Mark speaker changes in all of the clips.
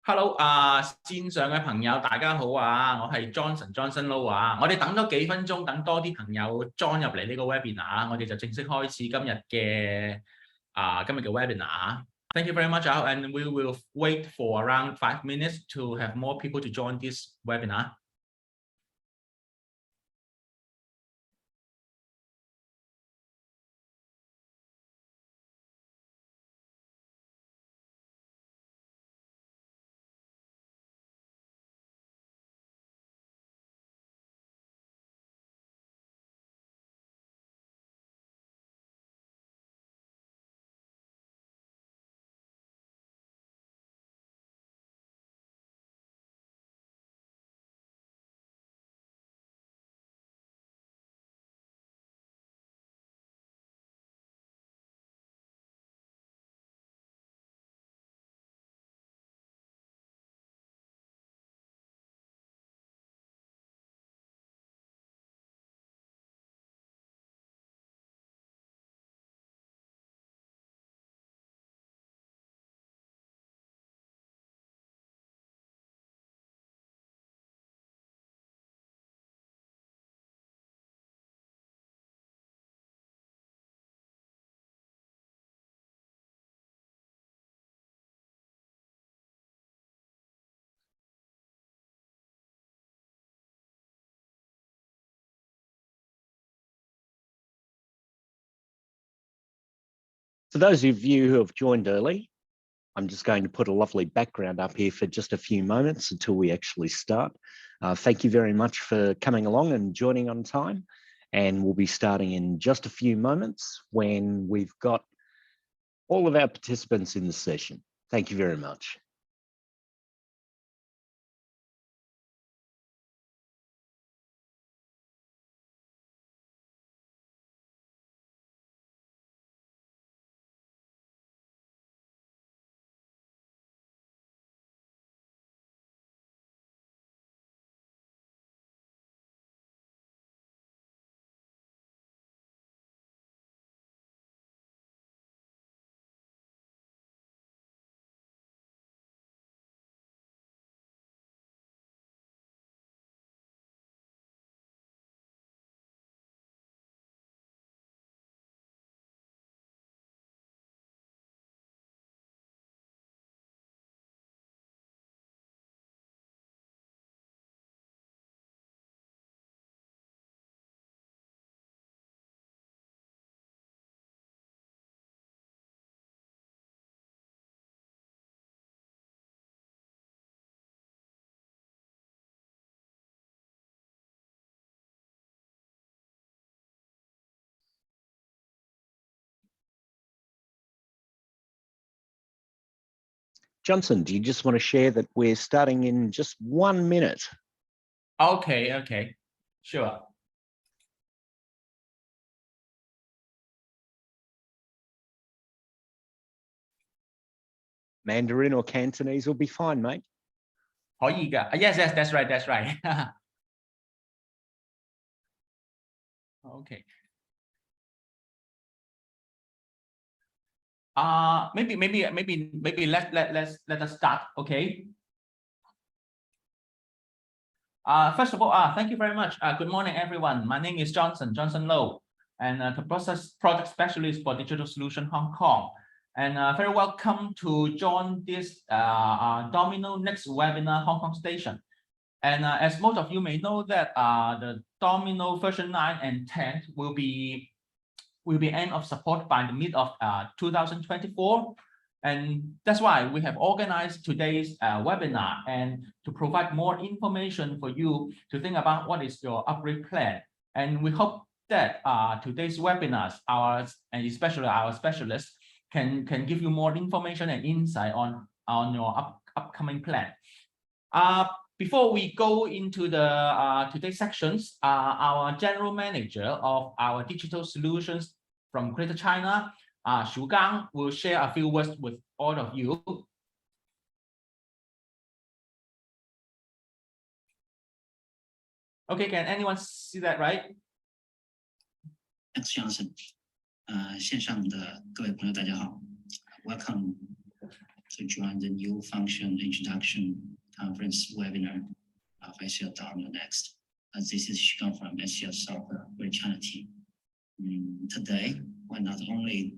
Speaker 1: Hello，線上嘅朋友大家好啊，我係 Johnson Low 啊，我哋等多幾分鐘，等多啲朋友 join 入嚟呢個 webinar，我哋就正式開始今日嘅 webinar。Thank you very much, and we will wait for around 5 minutes to have more people to join this webinar.
Speaker 2: For those of you who have joined early, I'm just going to put a lovely background up here for just a few moments until we actually start. Thank you very much for coming along and joining on time. And we'll be starting in just a few moments when we've got all of our participants in the session. Thank you very much. Johnson, do you just want to share that we're starting in just 1 minute?
Speaker 1: Okay, sure.
Speaker 2: Mandarin or Cantonese will be fine, mate.
Speaker 1: 可以㗎 Yes, that's right. Okay. Maybe let us start. Okay. First of all, thank you very much. Good morning, everyone. My name is Johnson Low, and the product specialist for Digital Solution Hong Kong. And very welcome to join this DominoNEXT Webinar Hong Kong station. And as most of you may know that the Domino version 9 and 10 will be end of support by the mid of 2024. And that's why we have organized today's webinar, and to provide more information for you to think about what is your upgrade plan. And we hope that today's webinars, and especially our specialists, can give you more information and insight on your upcoming plan. Before we go into the today's sections, our general manager of our digital solutions from Greater China, Shu Gang, will share a few words with all of you. Okay, can anyone see that right?
Speaker 3: Thanks, Johnson. 线上的各位朋友，大家好。Welcome to join the new function introduction conference webinar of SEO DominoNEXT. This is Shigang from SEO Software Greater China team. Today, we'll not only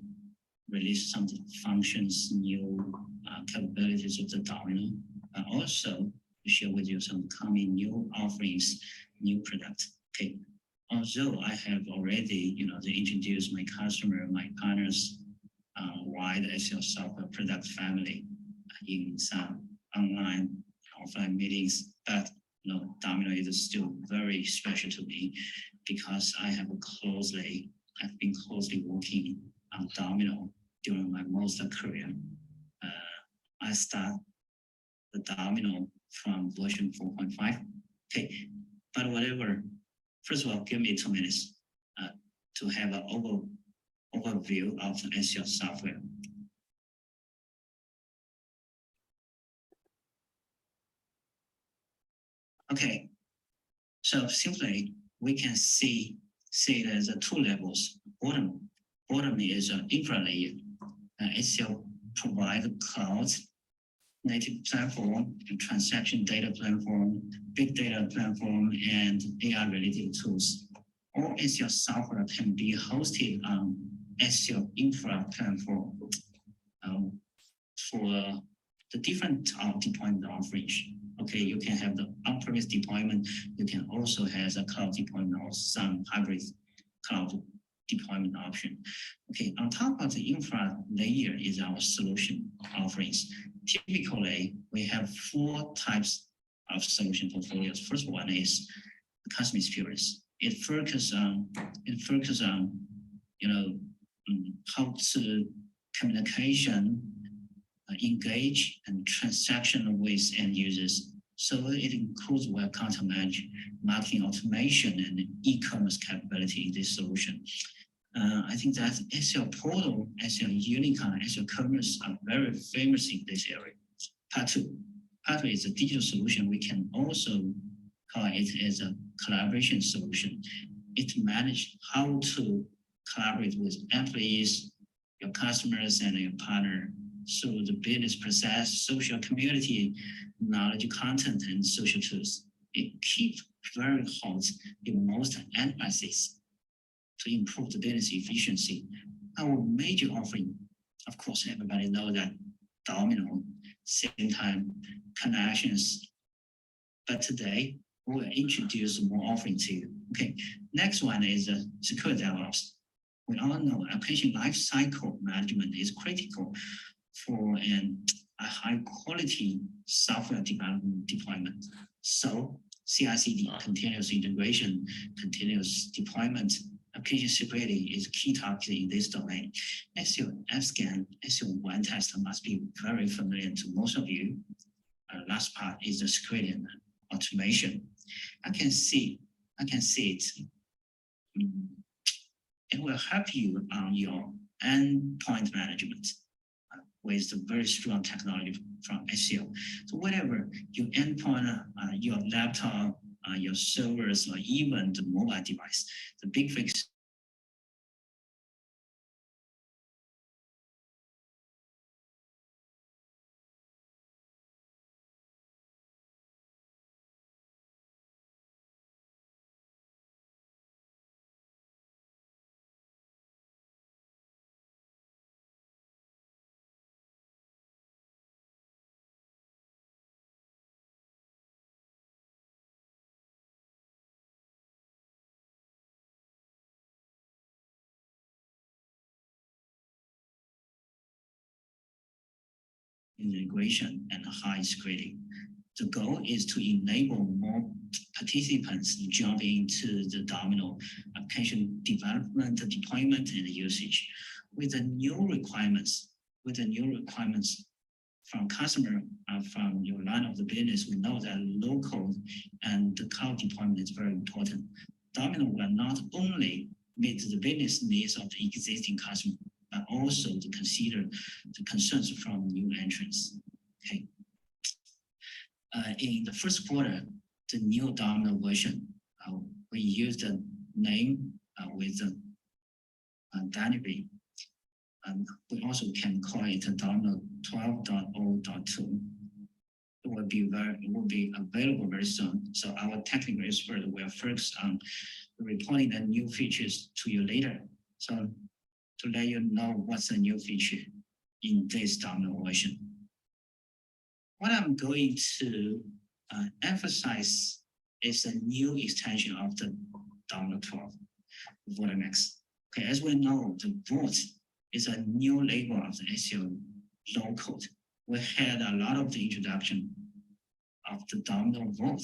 Speaker 3: release some functions, new capabilities of the Domino, but also to share with you some coming new offerings, new products. Okay. Although I have already, introduced my customer, my partners, wide SEO software product family in some online, offline meetings, but Domino is still very special to me because I've been closely working on Domino during my most career. I start the Domino from version 4.5. Okay, but whatever. First of all, give me 2 minutes to have an overview of the SEO software. Okay, so simply we can see it as 2 levels. Bottom is an infra layer. SEO provides cloud native platform, transaction data platform, big data platform, and AI related tools. All SEO software can be hosted on SEO infra platform for the different deployment offerings. Okay, you can have the on-premise deployment. You can also have a cloud deployment or some hybrid cloud deployment option. Okay, on top of the infra layer is our solution offerings. Typically, we have 4 types of solution portfolios. First one is the customer experience. It focuses on how to communication, engage, and transaction with end users. So it includes web content management, marketing automation, and e-commerce capability in this solution. I think that SEO Portal, SEO Unicorn, SEO Commerce are very famous in this area. Part 2 is a digital solution. We can also call it as a collaboration solution. It manages how to collaborate with employees, your customers, and your partner through the business process, social community, knowledge content, and social tools. It keeps very hot in most enterprises to improve the business efficiency. Our major offering, of course, everybody knows that Domino, same time, connections. But today, we'll introduce more offering to you. Okay, next one is secure DevOps. We all know application lifecycle management is critical for a high quality software development deployment. So CI/CD, continuous integration, continuous deployment, application security is a key topic in this domain. SEO F-scan, SEO one-test must be very familiar to most of you. Last part is the security and automation. I can see it. It will help you on your endpoint management with the very strong technology from SEO. So whatever your endpoint, your laptop, your servers, or even the mobile device, the big fix integration and high security. The goal is to enable more participants to jump into the Domino application development, deployment, and usage. With the new requirements from customer, from your line of the business, we know that local and the cloud deployment is very important. Domino will not only meet the business needs of the existing customer, but also to consider the concerns from new entrants. Okay. In the first quarter, the new Domino version, we used the name with the dynamic. We also can call it Domino 12.0.2. It will be available very soon. So our technical expert will focus on reporting the new features to you later. So to let you know what's the new feature in this Domino version. What I'm going to emphasize is a new extension of the Domino 12, DominoNEXT. Okay, as we know, the Vault is a new label of the SEO low code. We had a lot of the introduction of the Domino Vault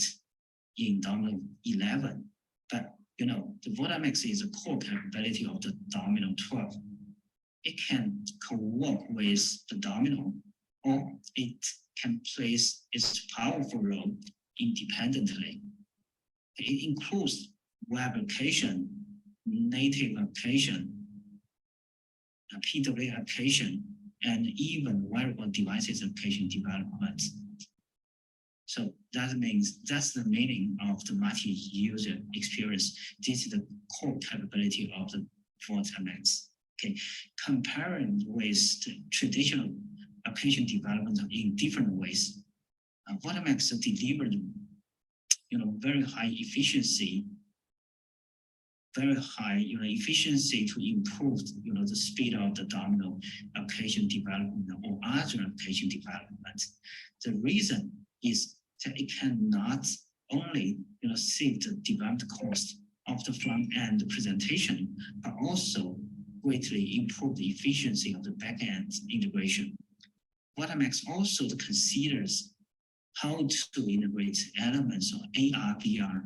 Speaker 3: in Domino 11, but you know, the DominoNEXT is a core capability of the Domino 12. It can co-work with the Domino, or it can place its powerful role independently. It includes web application, native application, PWA application, and even wearable devices application development. So that means that's the meaning of the multi-user experience. This is the core capability of the DominoNEXT. Okay, comparing with the traditional application development in different ways, DominoNEXT delivered, you know, very high efficiency to improve, you know, the speed of the Domino application development or other application development. The reason is that it cannot only, you know, save the development cost of the front end presentation, but also greatly improve the efficiency of the back end integration. DominoNEXT also considers how to integrate elements of AR, VR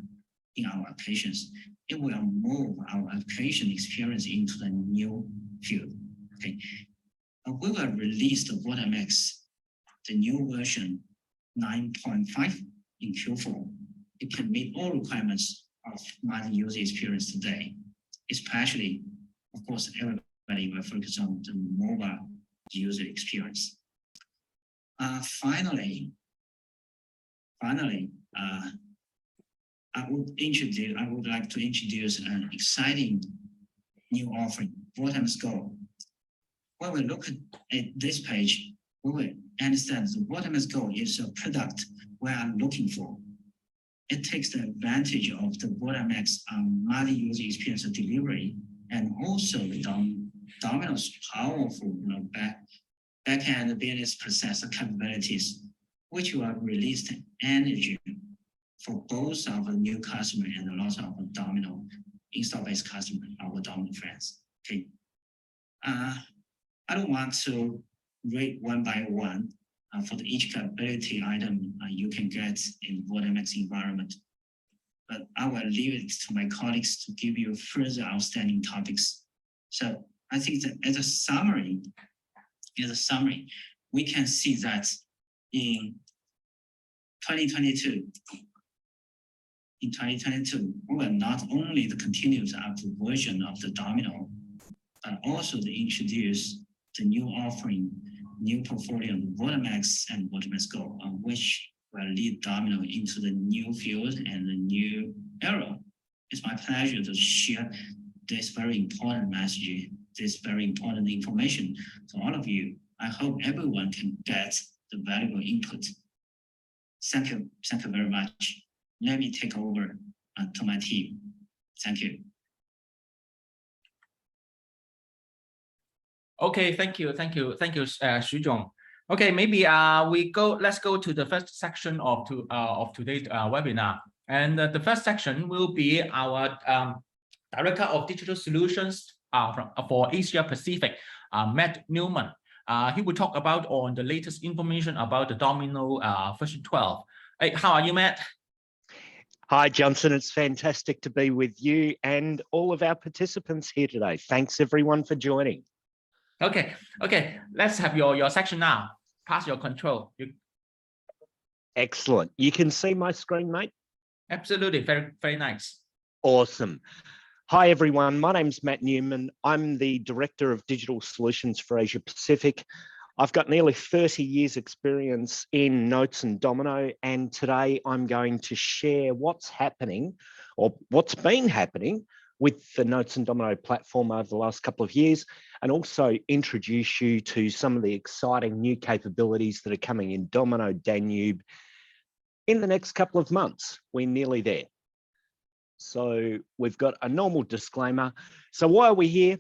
Speaker 3: in our applications. It will move our application experience into the new field. Okay, we will release the DominoNEXT, the new version 9.5 in Q4. It can meet all requirements of multi-user experience today, especially, of course, everybody will focus on the mobile user experience. Finally, I would like to introduce an exciting new offering, DominoNEXT Go. When we look at this page, we will understand that DominoNEXT Go is a product we are looking for. It takes the advantage of the DominoNEXT multi-user experience delivery, and also Domino's powerful, you know, back-end business process capabilities, which will release the energy for both our new customer and lots of Domino install-based customer, our Domino friends. Okay, I don't want to rate one by one for each capability item you can get in DominoNEXT environment, but I will leave it to my colleagues to give you further outstanding topics. So I think that as a summary, we can see that in 2022, we will not only the continuous upward version of the Domino, but also to introduce the new offering, new portfolio of DominoNEXT and DominoNEXT Go, which will lead Domino into the new field and the new era. It's my pleasure to share this very important message, this very important information to all of you. I hope everyone can get the valuable input. Thank you very much. Let me take over to my team. Thank you.
Speaker 1: Okay, thank you, Xu Zhong. Okay, maybe let's go to the first section of today's webinar. And the first section will be our Director of Digital Solutions for Asia Pacific, Matt Newman. He will talk about on the latest information about the Domino version 12. Hey, how are you, Matt?
Speaker 2: Hi, Johnson. It's fantastic to be with you and all of our participants here today. Thanks, everyone, for joining.
Speaker 1: Okay. Let's have your section now. Pass your control.
Speaker 2: Excellent. You can see my screen, mate?
Speaker 1: Absolutely. Very, very nice.
Speaker 2: Awesome. Hi, everyone. My name's Matt Newman. I'm the Director of Digital Solutions for Asia Pacific. I've got nearly 30 years experience in Notes and Domino, and today I'm going to share what's happening or what's been happening with the Notes and Domino platform over the last couple of years, and also introduce you to some of the exciting new capabilities that are coming in Domino Danube in the next couple of months. We're nearly there. So we've got a normal disclaimer. So why are we here?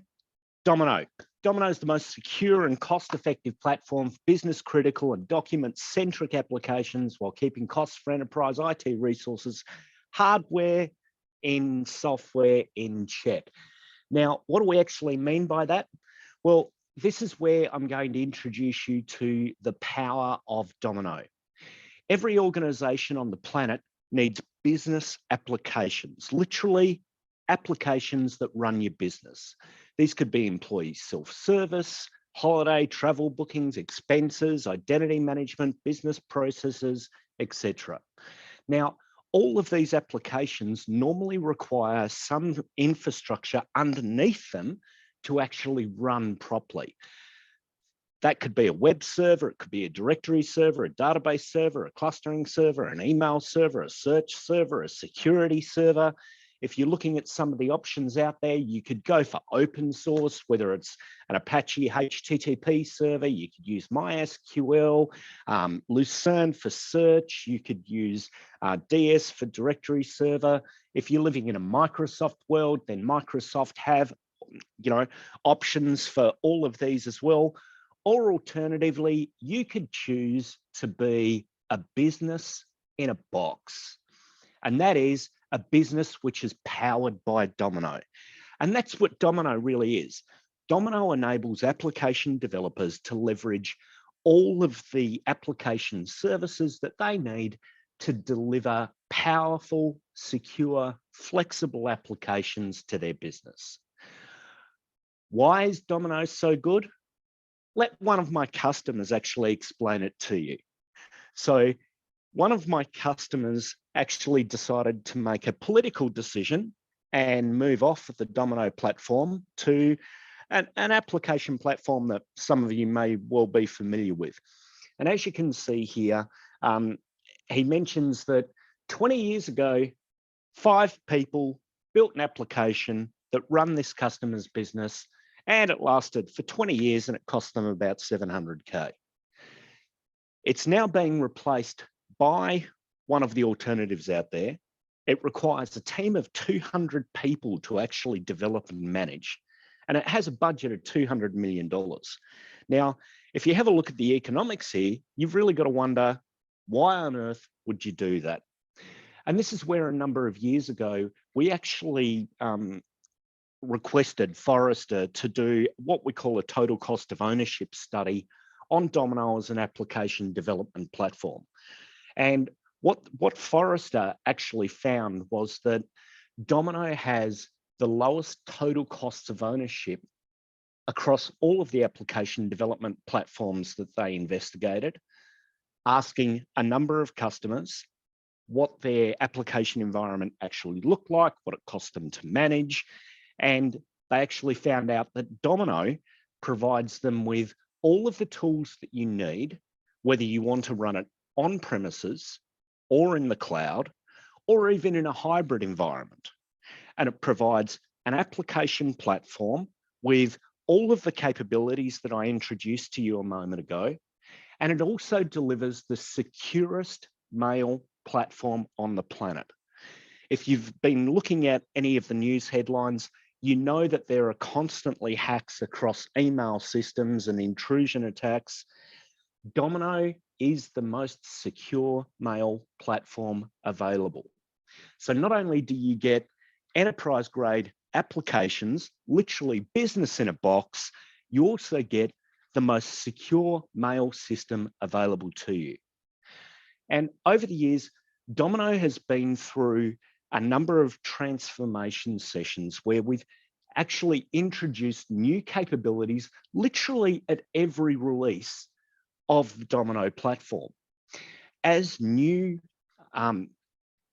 Speaker 2: Domino. Domino is the most secure and cost-effective platform for business-critical and document-centric applications while keeping costs for enterprise IT resources, hardware in software in check. Now, what do we actually mean by that? Well, this is where I'm going to introduce you to the power of Domino. Every organization on the planet needs business applications, literally applications that run your business. These could be employee self-service, holiday, travel bookings, expenses, identity management, business processes, etc. Now, all of these applications normally require some infrastructure underneath them to actually run properly. That could be a web server, it could be a directory server, a database server, a clustering server, an email server, a search server, a security server. If you're looking at some of the options out there, you could go for open source, whether it's an Apache HTTP server, you could use MySQL, Lucerne for search, you could use DS for directory server. If you're living in a Microsoft world, then Microsoft have, options for all of these as well. Or alternatively, you could choose to be a business in a box. And that is a business which is powered by Domino. And that's what Domino really is. Domino enables application developers to leverage all of the application services that they need to deliver powerful, secure, flexible applications to their business. Why is Domino so good? Let one of my customers actually explain it to you. So one of my customers actually decided to make a political decision and move off of the Domino platform to an application platform that some of you may well be familiar with. And as you can see here, he mentions that 20 years ago, 5 people built an application that run this customer's business, and it lasted for 20 years and it cost them about 700K. It's now being replaced by one of the alternatives out there. It requires a team of 200 people to actually develop and manage, and it has a budget of $200 million. Now, if you have a look at the economics here, you've really got to wonder, why on earth would you do that? And this is where a number of years ago, we actually requested Forrester to do what we call a total cost of ownership study on Domino as an application development platform. And what Forrester actually found was that Domino has the lowest total costs of ownership across all of the application development platforms that they investigated, asking a number of customers what their application environment actually looked like, what it cost them to manage. And they actually found out that Domino provides them with all of the tools that you need, whether you want to run it on premises or in the cloud, or even in a hybrid environment. And it provides an application platform with all of the capabilities that I introduced to you a moment ago. And it also delivers the securest mail platform on the planet. If you've been looking at any of the news headlines, you know that there are constantly hacks across email systems and intrusion attacks. Domino is the most secure mail platform available. So not only do you get enterprise grade applications, literally business in a box, you also get the most secure mail system available to you. And over the years, Domino has been through a number of transformation sessions where we've actually introduced new capabilities literally at every release of the Domino platform. As new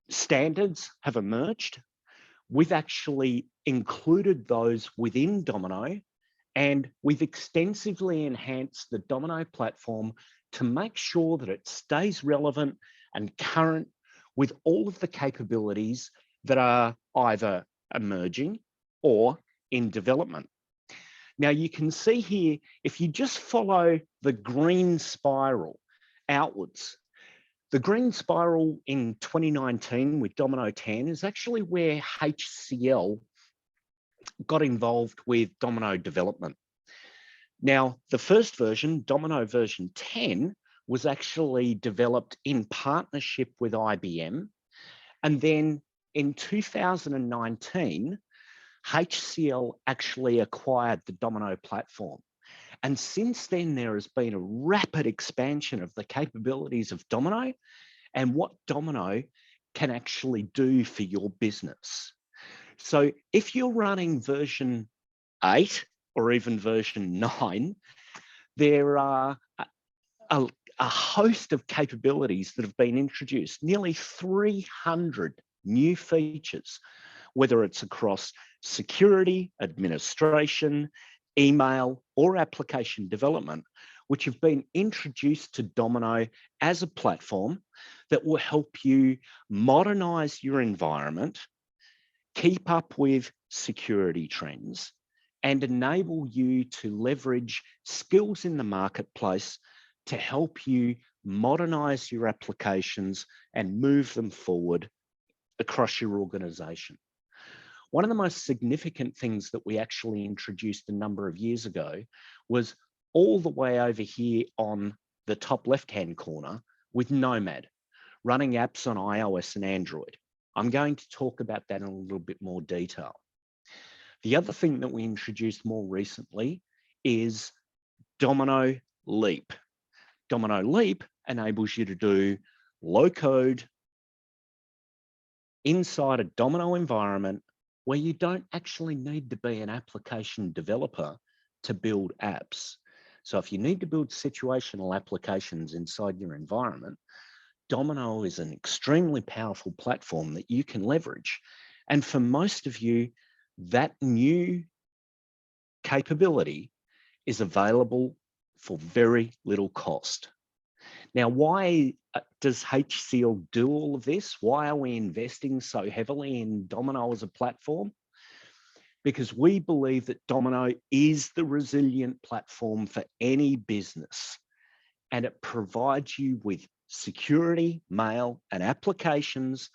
Speaker 2: standards have emerged, we've actually included those within Domino, and we've extensively enhanced the Domino platform to make sure that it stays relevant and current with all of the capabilities that are either emerging or in development. Now you can see here, if you just follow the green spiral outwards, the green spiral in 2019 with Domino 10 is actually where HCL got involved with Domino development. Now, the first version, Domino version 10, was actually developed in partnership with IBM. And then in 2019, HCL actually acquired the Domino platform. And since then, there has been a rapid expansion of the capabilities of Domino and what Domino can actually do for your business. So if you're running version 8 or even version 9, there are a host of capabilities that have been introduced, nearly 300 new features, whether it's across security, administration, email, or application development, which have been introduced to Domino as a platform that will help you modernize your environment, keep up with security trends, and enable you to leverage skills in the marketplace to help you modernize your applications and move them forward across your organization. One of the most significant things that we actually introduced a number of years ago was all the way over here on the top left-hand corner with Nomad, running apps on iOS and Android. I'm going to talk about that in a little bit more detail. The other thing that we introduced more recently is Domino Leap. Domino Leap enables you to do low code inside a Domino environment where you don't actually need to be an application developer to build apps. So if you need to build situational applications inside your environment, Domino is an extremely powerful platform that you can leverage. And for most of you, that new capability is available for very little cost. Now, why does HCL do all of this? Why are we investing so heavily in Domino as a platform? Because we believe that Domino is the resilient platform for any business, and it provides you with security, mail, and applications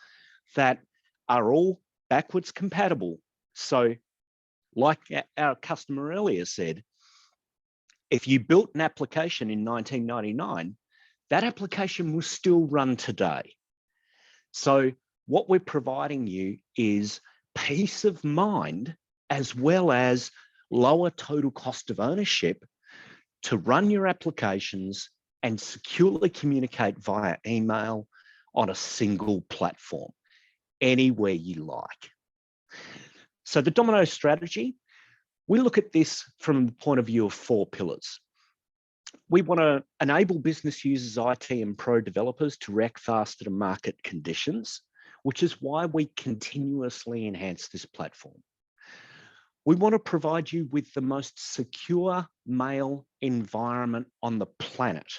Speaker 2: that are all backwards compatible. So like our customer earlier said, if you built an application in 1999, that application will still run today. So what we're providing you is peace of mind as well as lower total cost of ownership to run your applications and securely communicate via email on a single platform, anywhere you like. So the Domino strategy, we look at this from the point of view of 4 pillars. We want to enable business users, IT and pro developers to react faster to market conditions, which is why we continuously enhance this platform. We want to provide you with the most secure mail environment on the planet.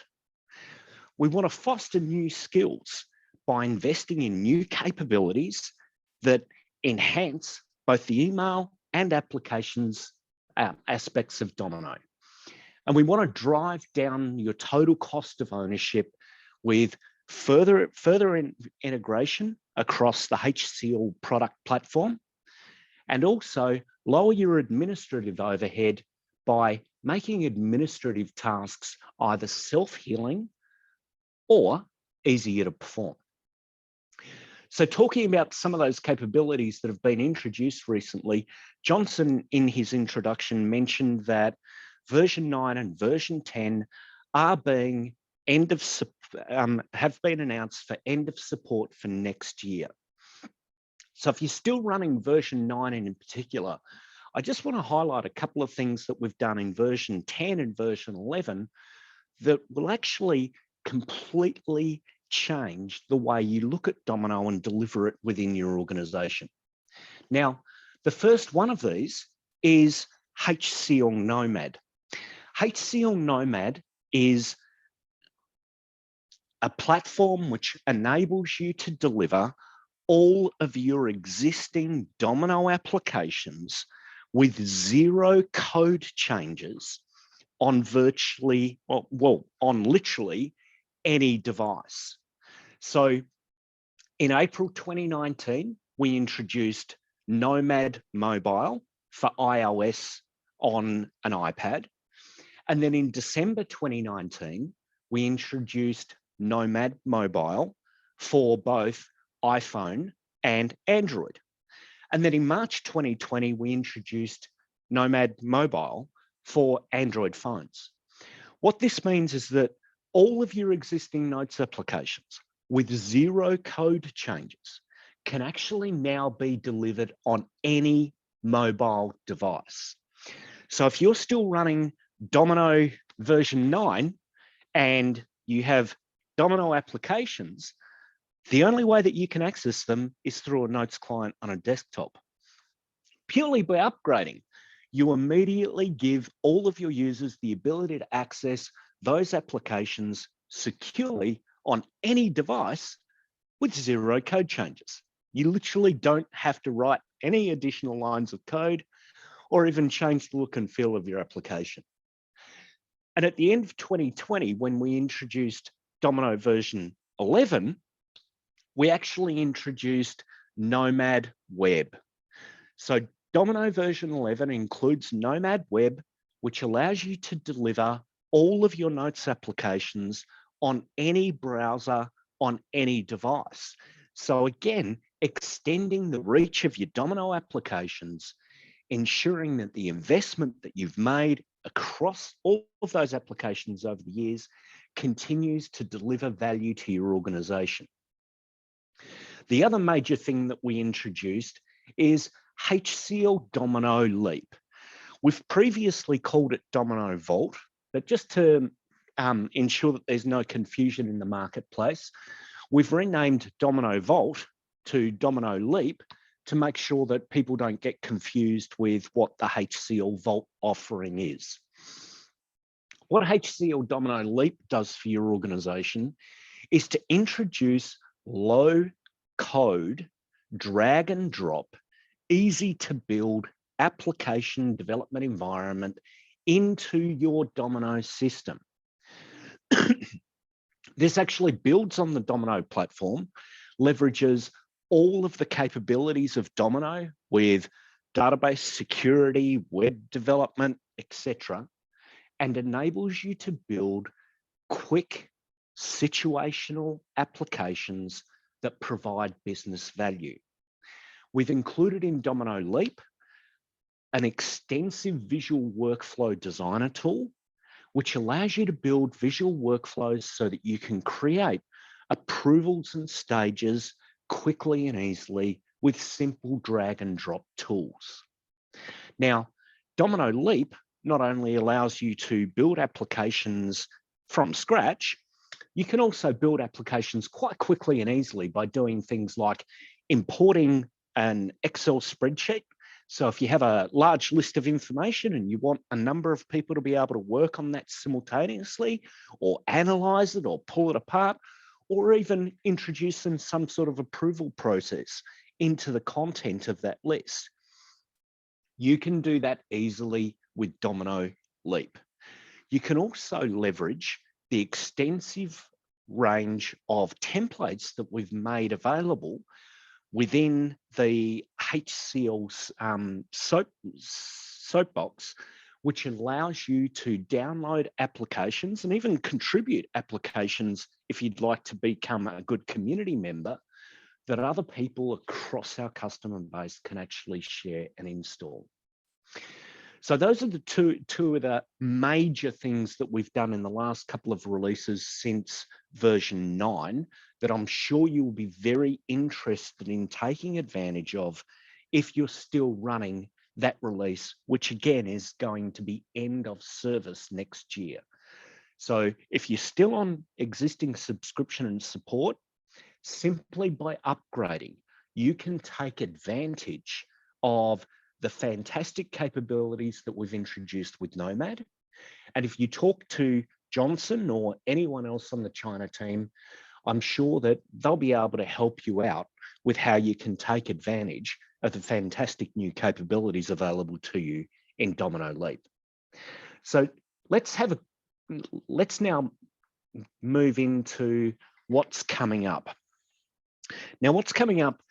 Speaker 2: We want to foster new skills by investing in new capabilities that enhance both the email and applications aspects of Domino. And we want to drive down your total cost of ownership with further integration across the HCL product platform, and also lower your administrative overhead by making administrative tasks either self-healing or easier to perform. So talking about some of those capabilities that have been introduced recently, Johnson in his introduction mentioned that version 9 and version 10 are being have been announced for end of support for next year. So if you're still running version 9 in particular, I just want to highlight a couple of things that we've done in version 10 and version 11 that will actually completely change the way you look at Domino and deliver it within your organization. Now, the first one of these is HCL Nomad. HCL Nomad is a platform which enables you to deliver all of your existing Domino applications with zero code changes on virtually, on literally any device. So in April 2019, we introduced Nomad Mobile for iOS on an iPad. And then in December 2019, we introduced Nomad Mobile for both iPhone and Android. And then in March 2020, we introduced Nomad Mobile for Android phones. What this means is that all of your existing Notes applications with zero code changes can actually now be delivered on any mobile device. So if you're still running Domino version 9 and you have Domino applications, the only way that you can access them is through a Notes client on a desktop. Purely by upgrading, you immediately give all of your users the ability to access those applications securely on any device with zero code changes. You literally don't have to write any additional lines of code or even change the look and feel of your application. And at the end of 2020, when we introduced Domino version 11, we actually introduced Nomad Web. So Domino version 11 includes Nomad Web, which allows you to deliver all of your Notes applications on any browser, on any device. So again, extending the reach of your Domino applications, ensuring that the investment that you've made across all of those applications over the years continues to deliver value to your organization. The other major thing that we introduced is HCL Domino Leap. We've previously called it Domino Vault, but just to ensure that there's no confusion in the marketplace, we've renamed Domino Vault to Domino Leap to make sure that people don't get confused with what the HCL Vault offering is. What HCL Domino Leap does for your organization is to introduce low code, drag and drop, easy to build application development environment into your Domino system. This actually builds on the Domino platform, leverages all of the capabilities of Domino with database security, web development, etc., and enables you to build quick situational applications that provide business value. We've included in Domino Leap an extensive visual workflow designer tool, which allows you to build visual workflows so that you can create approvals and stages quickly and easily with simple drag and drop tools. Now, Domino Leap not only allows you to build applications from scratch, you can also build applications quite quickly and easily by doing things like importing an Excel spreadsheet. So if you have a large list of information and you want a number of people to be able to work on that simultaneously, or analyze it, or pull it apart, or even introduce some sort of approval process into the content of that list, you can do that easily with Domino Leap. You can also leverage the extensive range of templates that we've made available within the HCL Soapbox, which allows you to download applications and even contribute applications if you'd like to become a good community member that other people across our customer base can actually share and install. So those are the two of the major things that we've done in the last couple of releases since version 9 that I'm sure you'll be very interested in taking advantage of if you're still running that release, which again is going to be end of service next year. So if you're still on existing subscription and support, simply by upgrading, you can take advantage of the fantastic capabilities that we've introduced with Nomad. And if you talk to Johnson or anyone else on the China team, I'm sure that they'll be able to help you out with how you can take advantage of the fantastic new capabilities available to you in Domino Leap. So let's now move into what's coming up. Now, what's coming up,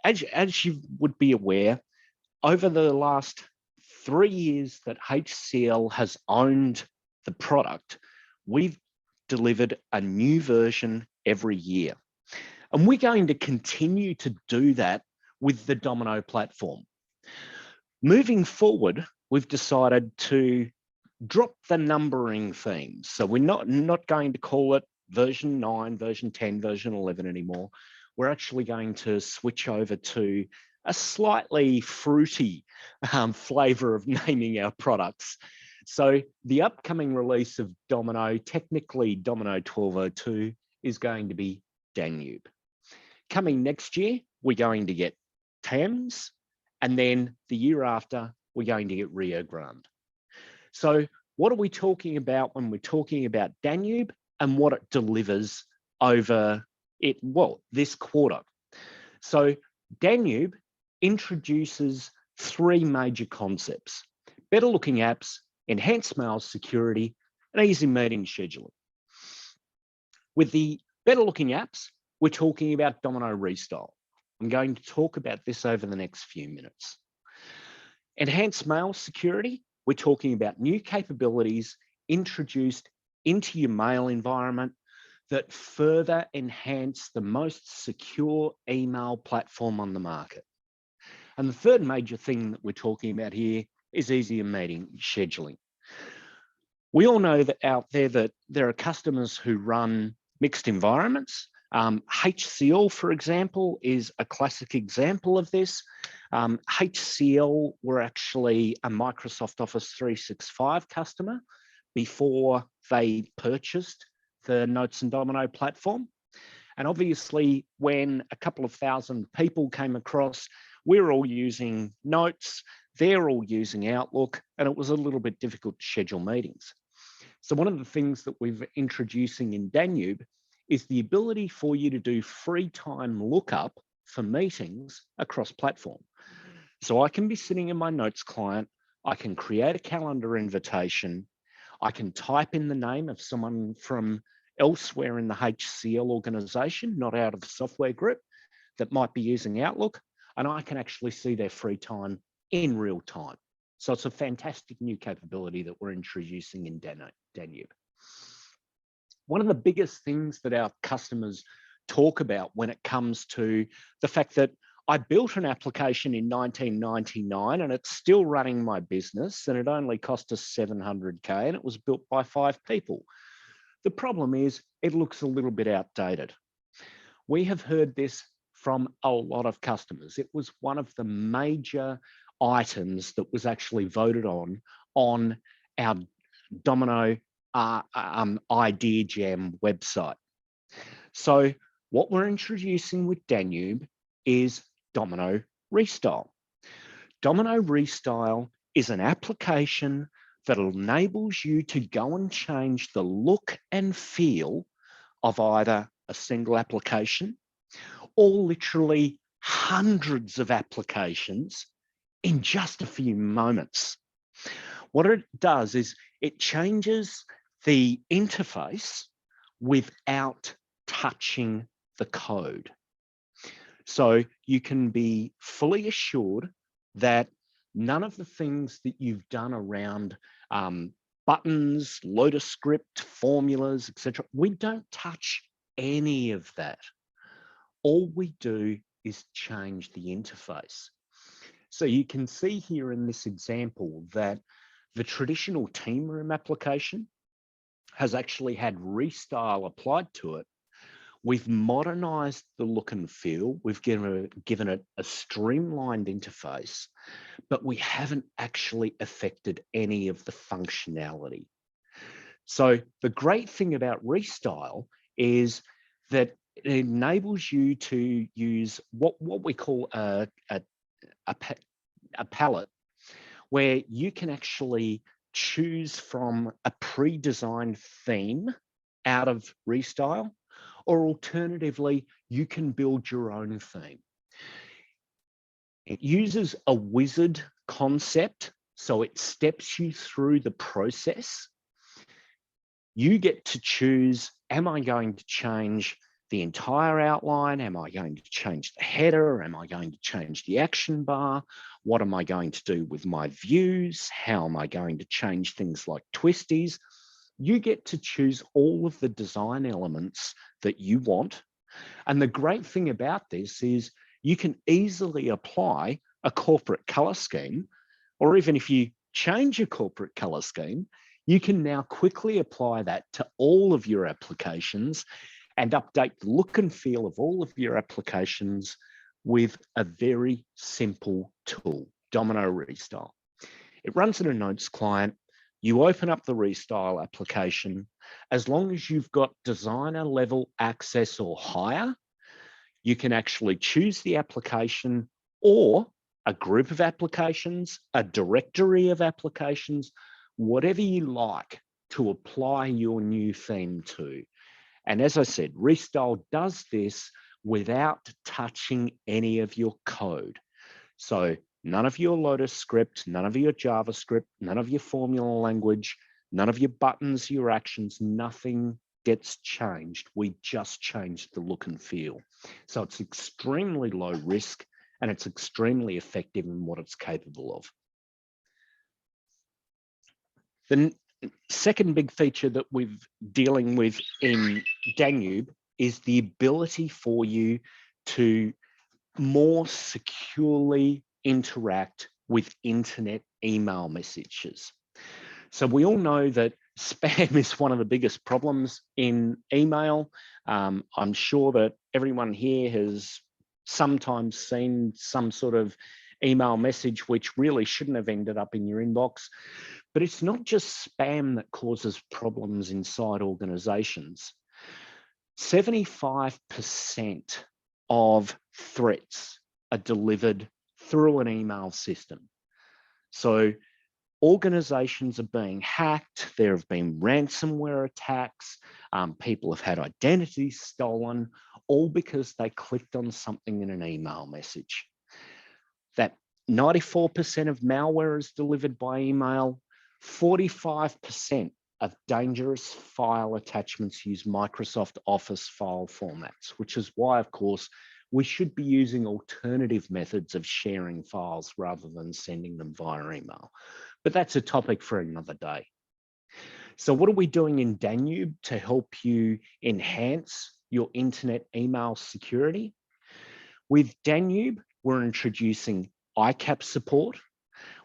Speaker 2: as you would be aware, over the last 3 years that HCL has owned the product, we've delivered a new version every year. And we're going to continue to do that with the Domino platform. Moving forward, we've decided to drop the numbering themes. So we're not going to call it version 9, version 10, version 11 anymore. We're actually going to switch over to a slightly fruity flavor of naming our products. So the upcoming release of Domino, technically Domino 1202, is going to be Danube. Coming next year, we're going to get Thames, and then the year after, we're going to get Rio Grande. So what are we talking about when we're talking about Danube and what it delivers over it, well, this quarter? So Danube introduces 3 major concepts: better looking apps, enhanced mail security, and easy meeting scheduling. With the better looking apps, we're talking about Domino Restyle. I'm going to talk about this over the next few minutes. Enhanced mail security, we're talking about new capabilities introduced into your mail environment that further enhance the most secure email platform on the market. And the third major thing that we're talking about here is easier meeting scheduling. We all know that out there that there are customers who run mixed environments. HCL, for example, is a classic example of this. HCL were actually a Microsoft Office 365 customer before they purchased the Notes and Domino platform. And obviously, when a couple of thousand people came across, we're all using Notes, they're all using Outlook, and it was a little bit difficult to schedule meetings. So one of the things that we're introducing in Danube is the ability for you to do free time lookup for meetings across platform. So I can be sitting in my Notes client, I can create a calendar invitation, I can type in the name of someone from elsewhere in the HCL organization, not out of the software group, that might be using Outlook, and I can actually see their free time in real time. So it's a fantastic new capability that we're introducing in Danube. One of the biggest things that our customers talk about when it comes to the fact that I built an application in 1999 and it's still running my business and it only cost us $700K and it was built by 5 people. The problem is it looks a little bit outdated. We have heard this from a lot of customers. It was one of the major items that was actually voted on our Domino Idea Jam website. So what we're introducing with Danube is Domino Restyle. Domino Restyle is an application that enables you to go and change the look and feel of either a single application or literally hundreds of applications in just a few moments. What it does is it changes the interface without touching the code. So you can be fully assured that none of the things that you've done around buttons, Lotus script, formulas, etc., we don't touch any of that. All we do is change the interface. So you can see here in this example that the traditional team room application has actually had Restyle applied to it. We've modernized the look and feel. We've given it a streamlined interface, but we haven't actually affected any of the functionality. So the great thing about Restyle is that it enables you to use what we call a palette, where you can actually choose from a pre-designed theme out of Restyle, or alternatively, you can build your own theme. It uses a wizard concept, so it steps you through the process. You get to choose, am I going to change the entire outline? Am I going to change the header? Am I going to change the action bar? What am I going to do with my views? How am I going to change things like twisties? You get to choose all of the design elements that you want. And the great thing about this is you can easily apply a corporate color scheme, or even if you change your corporate color scheme, you can now quickly apply that to all of your applications and update the look and feel of all of your applications with a very simple tool, Domino Restyle. It runs in a Notes client. You open up the Restyle application. As long as you've got designer level access or higher, you can actually choose the application or a group of applications, a directory of applications, whatever you like to apply your new theme to. And as I said, Restyle does this without touching any of your code. So none of your Lotus script, none of your JavaScript, none of your formula language, none of your buttons, your actions, nothing gets changed. We just changed the look and feel. So it's extremely low risk and it's extremely effective in what it's capable of. The second big feature that we're dealing with in Danube is the ability for you to more securely interact with internet email messages. So we all know that spam is one of the biggest problems in email. I'm sure that everyone here has sometimes seen some sort of email message which really shouldn't have ended up in your inbox. But it's not just spam that causes problems inside organizations. 75% of threats are delivered through an email system. So organizations are being hacked, there have been ransomware attacks, people have had identities stolen, all because they clicked on something in an email message. That 94% of malware is delivered by email, 45% of dangerous file attachments use Microsoft Office file formats, which is why, of course, we should be using alternative methods of sharing files rather than sending them via email. But that's a topic for another day. So what are we doing in Danube to help you enhance your internet email security? With Danube, we're introducing ICAP support,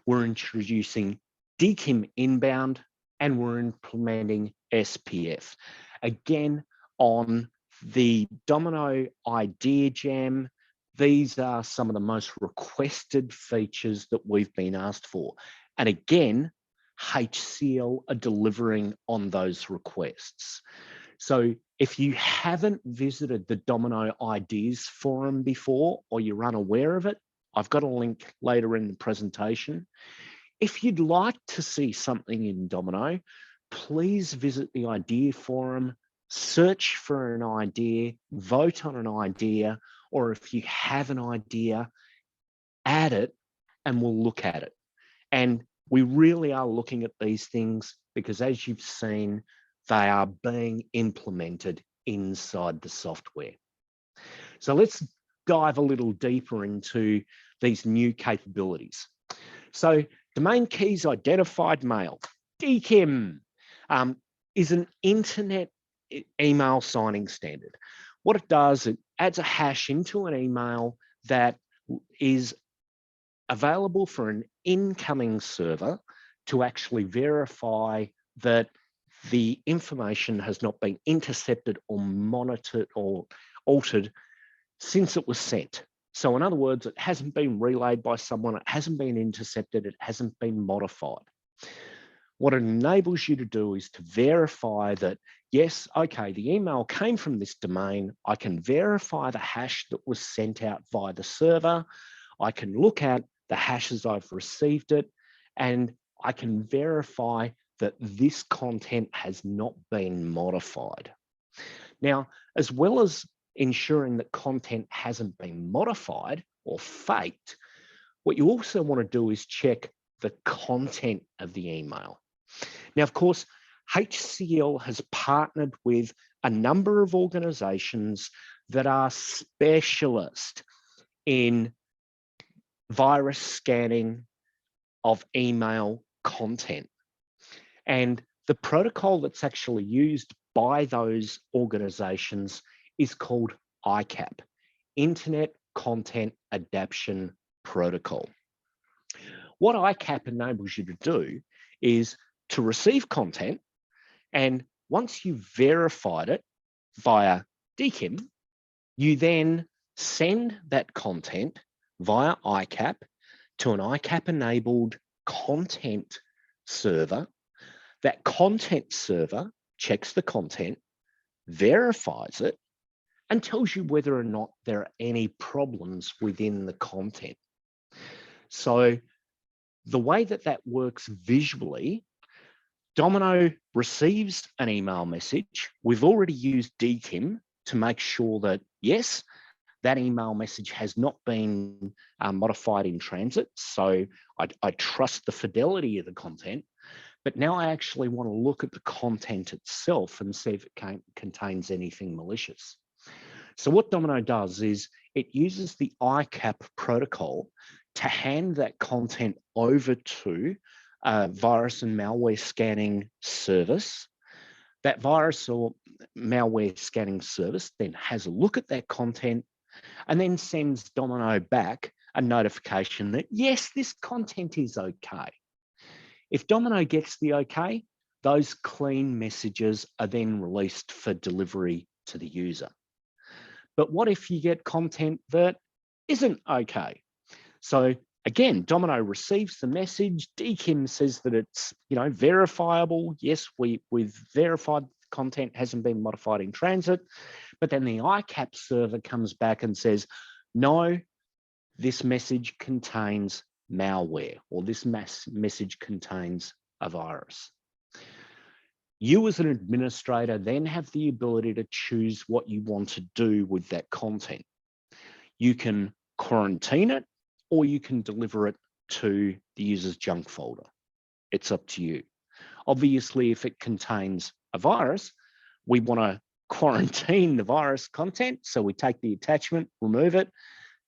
Speaker 2: we're introducing DKIM inbound, and we're implementing SPF. Again, on the Domino Idea Jam, these are some of the most requested features that we've been asked for. And again, HCL are delivering on those requests. So if you haven't visited the Domino Ideas forum before, or you're unaware of it, I've got a link later in the presentation. If you'd like to see something in Domino, please visit the idea forum, search for an idea, vote on an idea, or if you have an idea, add it and we'll look at it. And we really are looking at these things because, as you've seen, they are being implemented inside the software. So let's dive a little deeper into these new capabilities. So domain keys identified mail, DKIM, is an internet email signing standard. What it does, it adds a hash into an email that is available for an incoming server to actually verify that the information has not been intercepted or monitored or altered since it was sent. So in other words, it hasn't been relayed by someone, it hasn't been intercepted, it hasn't been modified. What it enables you to do is to verify that, yes, okay, the email came from this domain. I can verify the hash that was sent out via the server. I can look at the hashes I've received it, and I can verify that this content has not been modified. Now, as well as ensuring that content hasn't been modified or faked, what you also want to do is check the content of the email. Now, of course, HCL has partnered with a number of organizations that are specialists in virus scanning of email content. And the protocol that's actually used by those organizations is called ICAP, Internet Content Adaptation Protocol. What ICAP enables you to do is to receive content, and once you've verified it via DKIM, you then send that content via ICAP to an ICAP-enabled content server. That content server checks the content, verifies it, and tells you whether or not there are any problems within the content. So the way that that works visually, Domino receives an email message. We've already used DKIM to make sure that, yes, that email message has not been modified in transit. So I trust the fidelity of the content. But now I actually want to look at the content itself and see if it contains anything malicious. So what Domino does is it uses the ICAP protocol to hand that content over to a virus and malware scanning service. That virus or malware scanning service then has a look at that content and then sends Domino back a notification that, yes, this content is okay. If Domino gets the okay, those clean messages are then released for delivery to the user. But what if you get content that isn't okay? So again, Domino receives the message. DKIM says that it's, verifiable. Yes, we've verified content hasn't been modified in transit. But then the ICAP server comes back and says, no, this message contains malware, or this message contains a virus. You as an administrator then have the ability to choose what you want to do with that content. You can quarantine it, or you can deliver it to the user's junk folder. It's up to you. Obviously, if it contains a virus, we want to quarantine the virus content. So we take the attachment, remove it,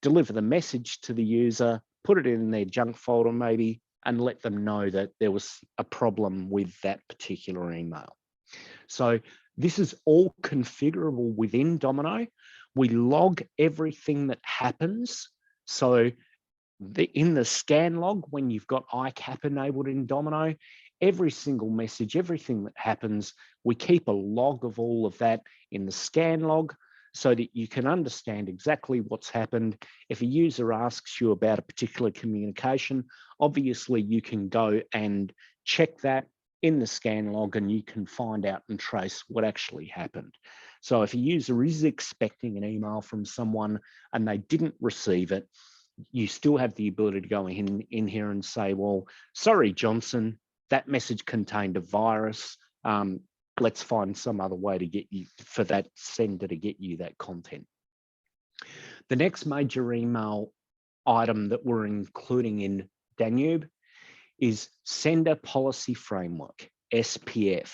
Speaker 2: deliver the message to the user, put it in their junk folder maybe, and let them know that there was a problem with that particular email. So this is all configurable within Domino. We log everything that happens. So in the scan log, when you've got ICAP enabled in Domino, every single message, everything that happens, we keep a log of all of that in the scan log so that you can understand exactly what's happened. If a user asks you about a particular communication, obviously you can go and check that in the scan log and you can find out and trace what actually happened. So if a user is expecting an email from someone and they didn't receive it, you still have the ability to go in here and say, well, sorry, Johnson, that message contained a virus. Let's find some other way to get you, for that sender to get you that content. The next major email item that we're including in Danube is Sender Policy Framework, SPF.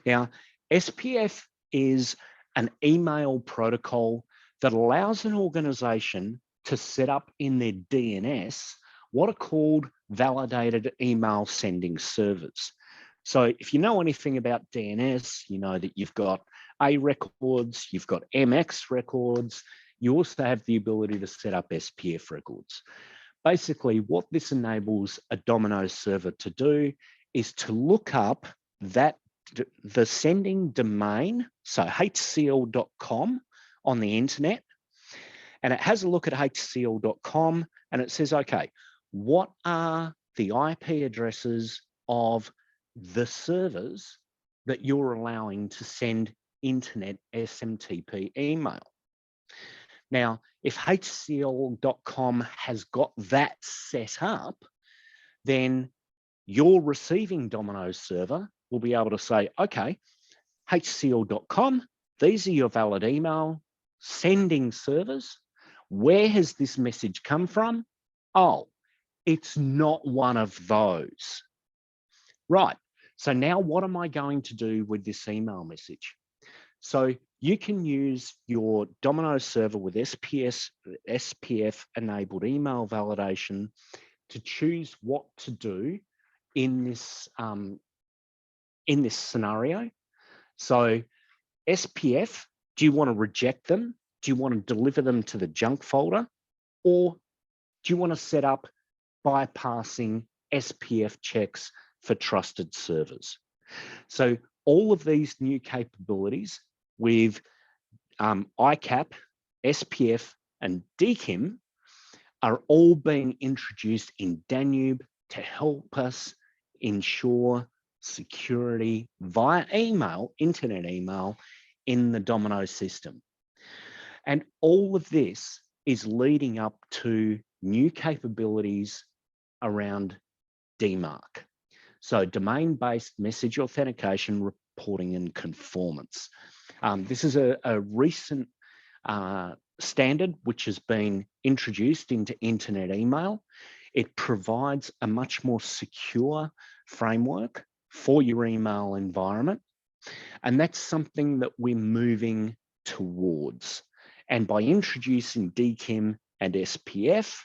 Speaker 2: Now, SPF is an email protocol that allows an organization to set up in their DNS what are called validated email sending servers. So if you know anything about DNS, you know that you've got A records, you've got MX records, you also have the ability to set up SPF records. Basically, what this enables a Domino server to do is to look up the sending domain, so hcl.com on the internet, and it has a look at hcl.com and it says, okay, what are the IP addresses of the servers that you're allowing to send internet SMTP email? Now, if hcl.com has got that set up, then your receiving Domino server will be able to say, okay, hcl.com, these are your valid email sending servers. Where has this message come from? Oh, it's not one of those. Right, so now what am I going to do with this email message? So you can use your Domino server with SPF enabled email validation to choose what to do in this scenario. So SPF, do you want to reject them? Do you want to deliver them to the junk folder? Or do you want to set up bypassing SPF checks for trusted servers? So all of these new capabilities with ICAP, SPF, and DKIM are all being introduced in Danube to help us ensure security via email, internet email, in the Domino system. And all of this is leading up to new capabilities around DMARC. So domain-based message authentication, reporting, and conformance. This is a recent standard which has been introduced into internet email. It provides a much more secure framework for your email environment. And that's something that we're moving towards. And by introducing DKIM and SPF,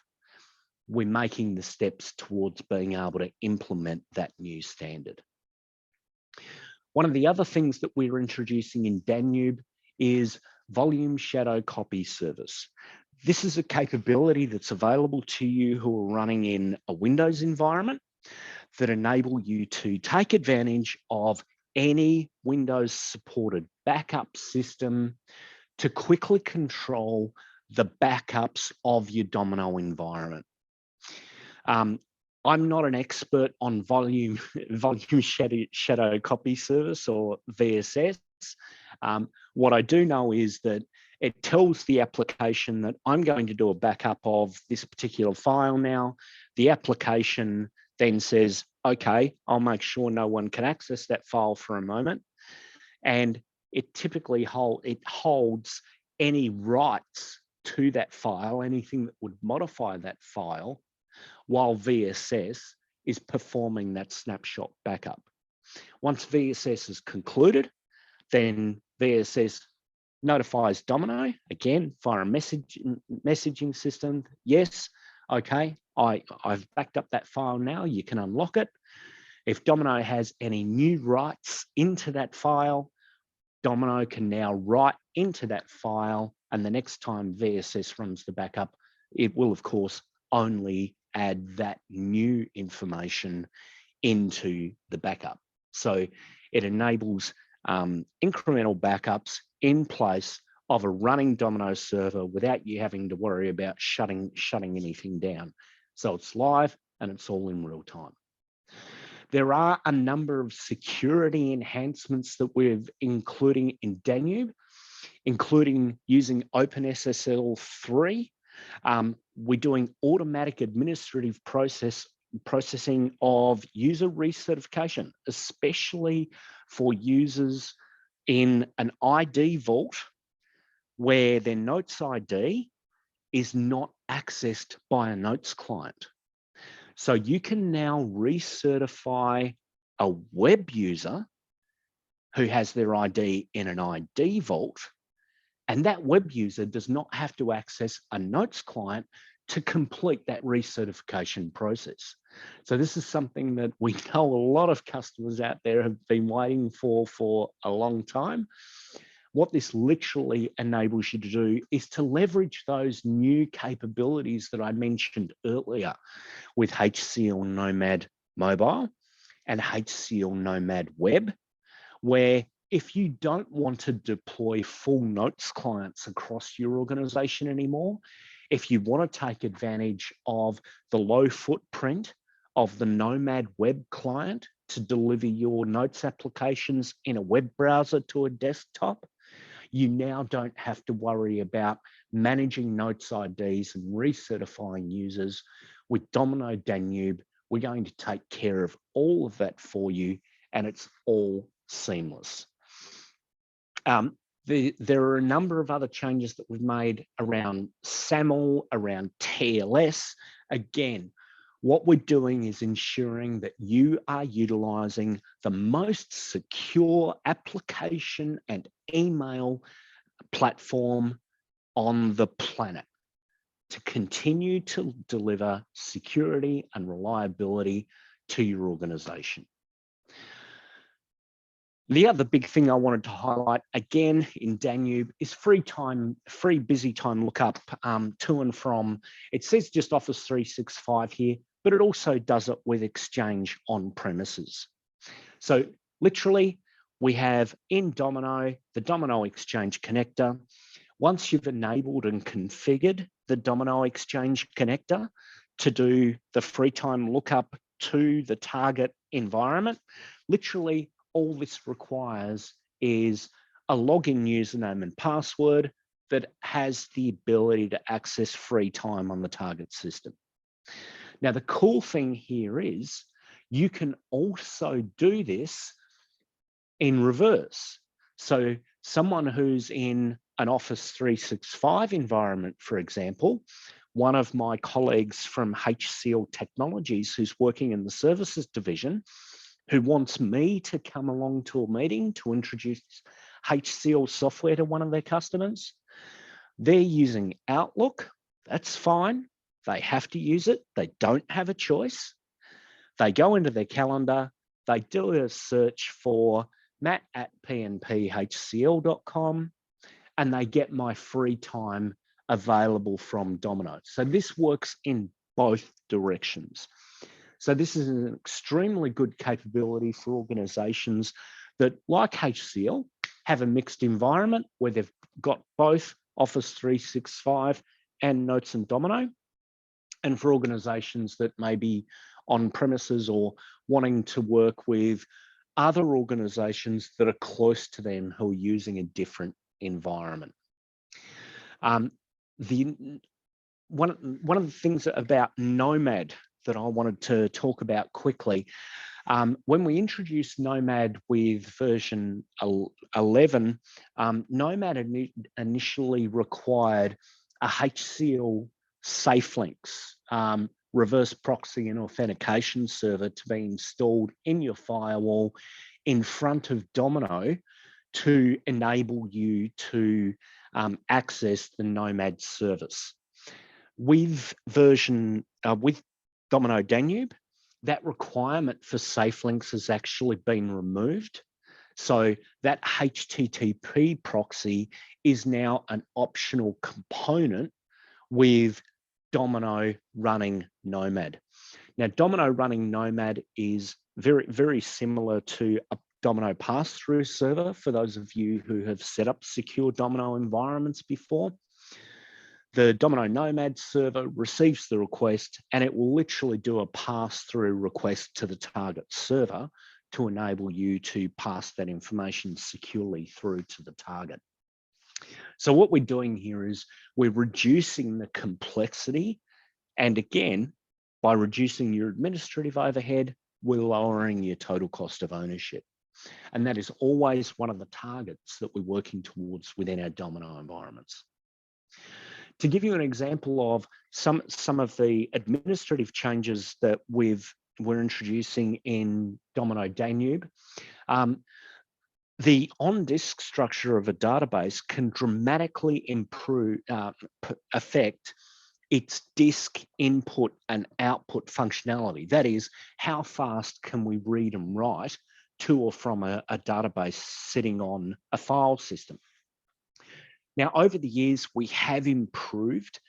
Speaker 2: we're making the steps towards being able to implement that new standard. One of the other things that we're introducing in Danube is volume shadow copy service. This is a capability that's available to you who are running in a Windows environment that enable you to take advantage of any Windows supported backup system to quickly control the backups of your Domino environment. I'm not an expert on volume shadow copy service or VSS. What I do know is that it tells the application that I'm going to do a backup of this particular file now. The application then says, okay, I'll make sure no one can access that file for a moment. And it typically holds any rights to that file, anything that would modify that file, while VSS is performing that snapshot backup. Once VSS is concluded, then VSS notifies Domino, again, via a messaging system. Yes, okay, I've backed up that file now, you can unlock it. If Domino has any new writes into that file, Domino can now write into that file, and the next time VSS runs the backup, it will, of course, only add that new information into the backup. So it enables incremental backups in place of a running Domino server without you having to worry about shutting anything down. So it's live and it's all in real time. There are a number of security enhancements that we're including in Danube, including using OpenSSL 3. We're doing automatic administrative processing of user recertification, especially for users in an ID vault where their Notes ID is not accessed by a Notes client. So you can now recertify a web user who has their ID in an ID vault, and that web user does not have to access a Notes client to complete that recertification process. So this is something that we know a lot of customers out there have been waiting for a long time. What this literally enables you to do is to leverage those new capabilities that I mentioned earlier with HCL Nomad Mobile and HCL Nomad Web, where if you don't want to deploy full Notes clients across your organization anymore, if you want to take advantage of the low footprint of the Nomad Web client to deliver your Notes applications in a web browser to a desktop, you now don't have to worry about managing Notes IDs and recertifying users. With Domino Danube, we're going to take care of all of that for you, and it's all seamless. There are a number of other changes that we've made around SAML, around TLS. Again, what we're doing is ensuring that you are utilizing the most secure application and email platform on the planet to continue to deliver security and reliability to your organization. The other big thing I wanted to highlight again in Danube is free busy time lookup to and from. It says just Office 365 here, but it also does it with Exchange on premises. So literally we have in Domino, the Domino Exchange connector. Once you've enabled and configured the Domino Exchange connector to do the free time lookup to the target environment, literally all this requires is a login username and password that has the ability to access free time on the target system. Now, the cool thing here is you can also do this in reverse. So someone who's in an Office 365 environment, for example, one of my colleagues from HCL Technologies who's working in the services division, who wants me to come along to a meeting to introduce HCL software to one of their customers. They're using Outlook, that's fine. They have to use it, they don't have a choice. They go into their calendar, they do a search for matt@pnphcl.com, and they get my free time available from Domino. So this works in both directions. So this is an extremely good capability for organizations that, like HCL, have a mixed environment where they've got both Office 365 and Notes and Domino. And for organizations that may be on premises or wanting to work with other organizations that are close to them who are using a different environment. One of the things about Nomad that I wanted to talk about quickly, when we introduced Nomad with version 11, Nomad initially required a HCL SafeLinks reverse proxy and authentication server to be installed in your firewall in front of Domino to enable you to access the Nomad service. With Domino Danube, that requirement for SafeLinks has actually been removed. So that HTTP proxy is now an optional component with Domino running Nomad. Now, Domino running Nomad is very, very similar to a Domino pass-through server for those of you who have set up secure Domino environments before. The Domino Nomad server receives the request and it will literally do a pass-through request to the target server to enable you to pass that information securely through to the target. So what we're doing here is we're reducing the complexity, and again, by reducing your administrative overhead, we're lowering your total cost of ownership. And that is always one of the targets that we're working towards within our Domino environments. To give you an example of some of the administrative changes that we're introducing in Domino Danube, the on-disk structure of a database can dramatically affect its disk input and output functionality. That is, how fast can we read and write to or from a database sitting on a file system. Now, over the years, we have improved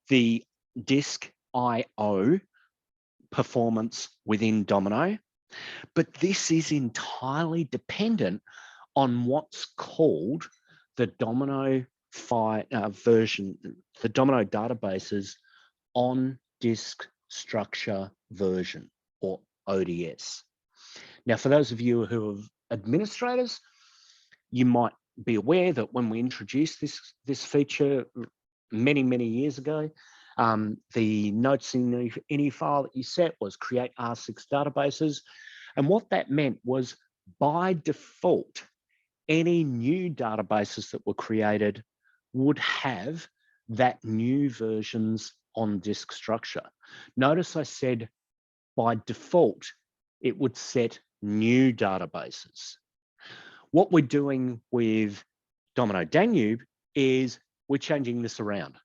Speaker 2: the disk I/O performance within Domino, but this is entirely dependent on what's called the Domino version, the Domino databases on disk structure version, or ODS. Now, for those of you who are administrators, you might be aware that when we introduced this feature many years ago, the notes in any file that you set was create R6 databases. And what that meant was, by default, any new databases that were created would have that new versions on disk structure. Notice I said by default, it would set new databases. What we're doing with Domino Danube is we're changing this around.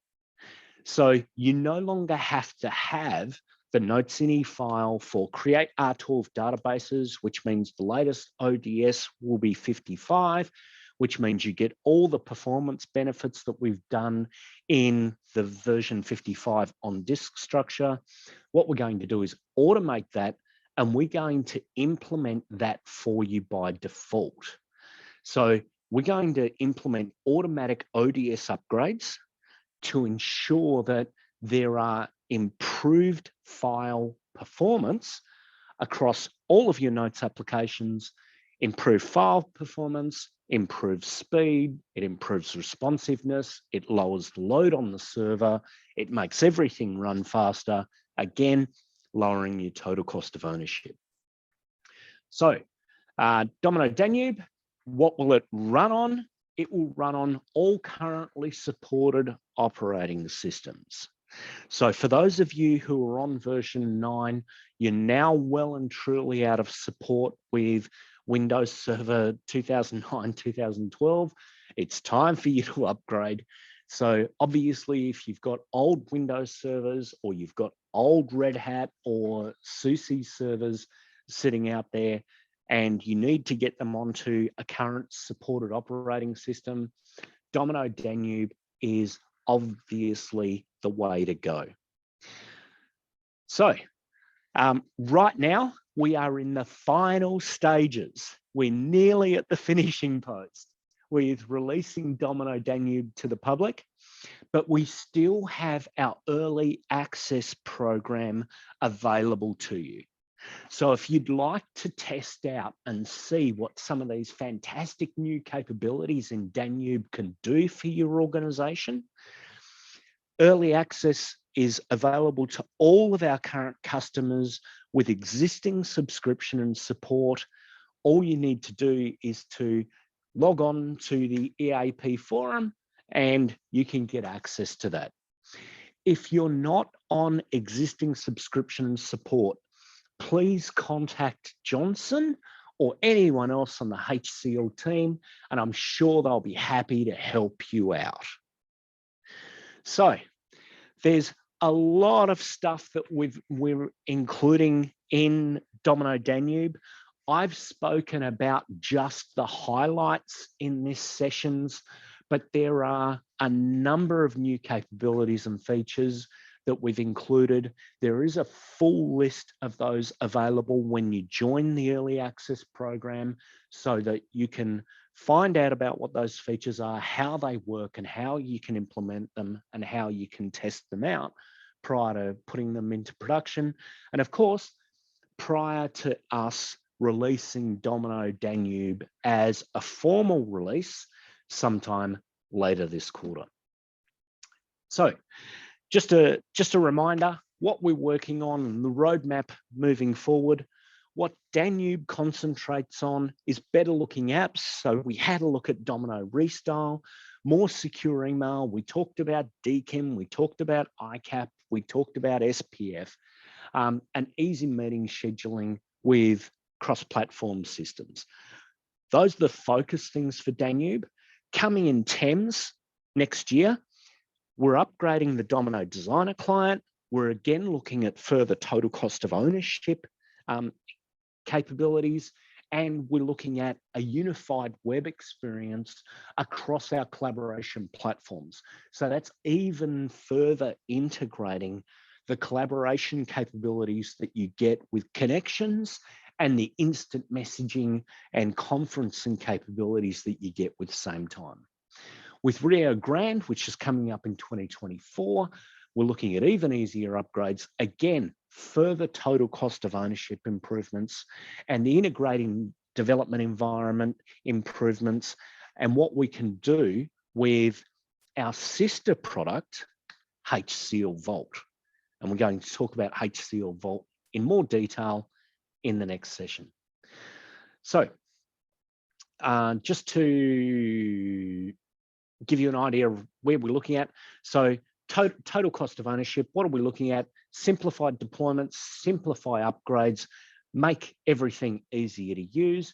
Speaker 2: So you no longer have to have the notes.ini file for create R12 databases, which means the latest ODS will be 55, which means you get all the performance benefits that we've done in the version 55 on disk structure. What we're going to do is automate that, and we're going to implement that for you by default. So we're going to implement automatic ODS upgrades to ensure that there are improved file performance across all of your notes applications, improved file performance, improved speed, it improves responsiveness, it lowers the load on the server, it makes everything run faster, again, lowering your total cost of ownership. So Domino Danube, what will it run on? It will run on all currently supported operating systems. So for those of you who are on version 9, you're now well and truly out of support with Windows Server 2009, 2012. It's time for you to upgrade. So obviously, if you've got old Windows servers or you've got old Red Hat or SUSE servers sitting out there, and you need to get them onto a current supported operating system, Domino Danube is obviously the way to go. So right now, we are in the final stages. We're nearly at the finishing post with releasing Domino Danube to the public, but we still have our early access program available to you. So if you'd like to test out and see what some of these fantastic new capabilities in Danube can do for your organization, early access is available to all of our current customers with existing subscription and support. All you need to do is to log on to the EAP forum and you can get access to that. If you're not on existing subscription and support, please contact Johnson or anyone else on the HCL team, and I'm sure they'll be happy to help you out. So there's a lot of stuff that we're including in Domino Danube. I've spoken about just the highlights in this sessions, but there are a number of new capabilities and features that we've included. There is a full list of those available when you join the early access program so that you can find out about what those features are, how they work, and how you can implement them and how you can test them out prior to putting them into production. And of course, prior to us releasing Domino Danube as a formal release sometime later this quarter. So just a reminder, what we're working on and the roadmap moving forward. What Danube concentrates on is better looking apps. So we had a look at Domino Restyle, more secure email. We talked about DKIM, we talked about ICAP, we talked about SPF, and easy meeting scheduling with cross-platform systems. Those are the focus things for Danube. Coming in Thames next year, we're upgrading the Domino Designer client. We're again looking at further total cost of ownership capabilities, and we're looking at a unified web experience across our collaboration platforms. So that's even further integrating the collaboration capabilities that you get with connections and the instant messaging and conferencing capabilities that you get with Same Time. With Rio Grande, which is coming up in 2024, we're looking at even easier upgrades. Again, further total cost of ownership improvements and the integrating development environment improvements and what we can do with our sister product, HCL Vault. And we're going to talk about HCL Vault in more detail in the next session. So just to give you an idea of where we're looking at. So total cost of ownership, what are we looking at? Simplified deployments, simplify upgrades, make everything easier to use,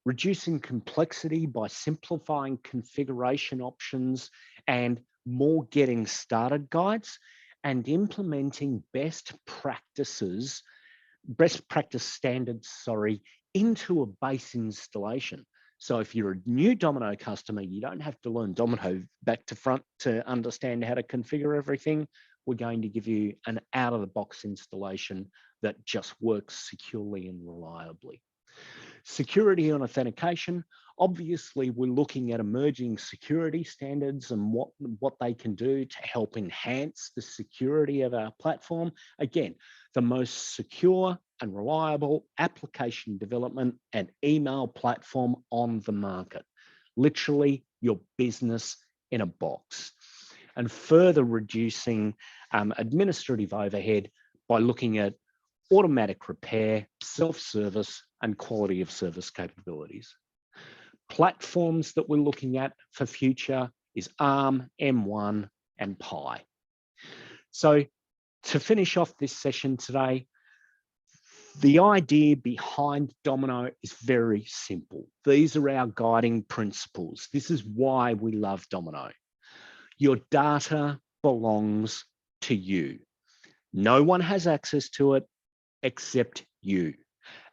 Speaker 2: reducing complexity by simplifying configuration options and more getting started guides, and implementing best practice standards, into a base installation. So if you're a new Domino customer, you don't have to learn Domino back to front to understand how to configure everything. We're going to give you an out-of-the-box installation that just works securely and reliably. Security and authentication. Obviously, we're looking at emerging security standards and what they can do to help enhance the security of our platform. Again, the most secure and reliable application development and email platform on the market. Literally your business in a box. And further reducing administrative overhead by looking at automatic repair, self-service, and quality of service capabilities. Platforms that we're looking at for future is ARM, M1, and Pi. So to finish off this session today, the idea behind Domino is very simple. These are our guiding principles. This is why we love Domino. Your data belongs to you. No one has access to it except you.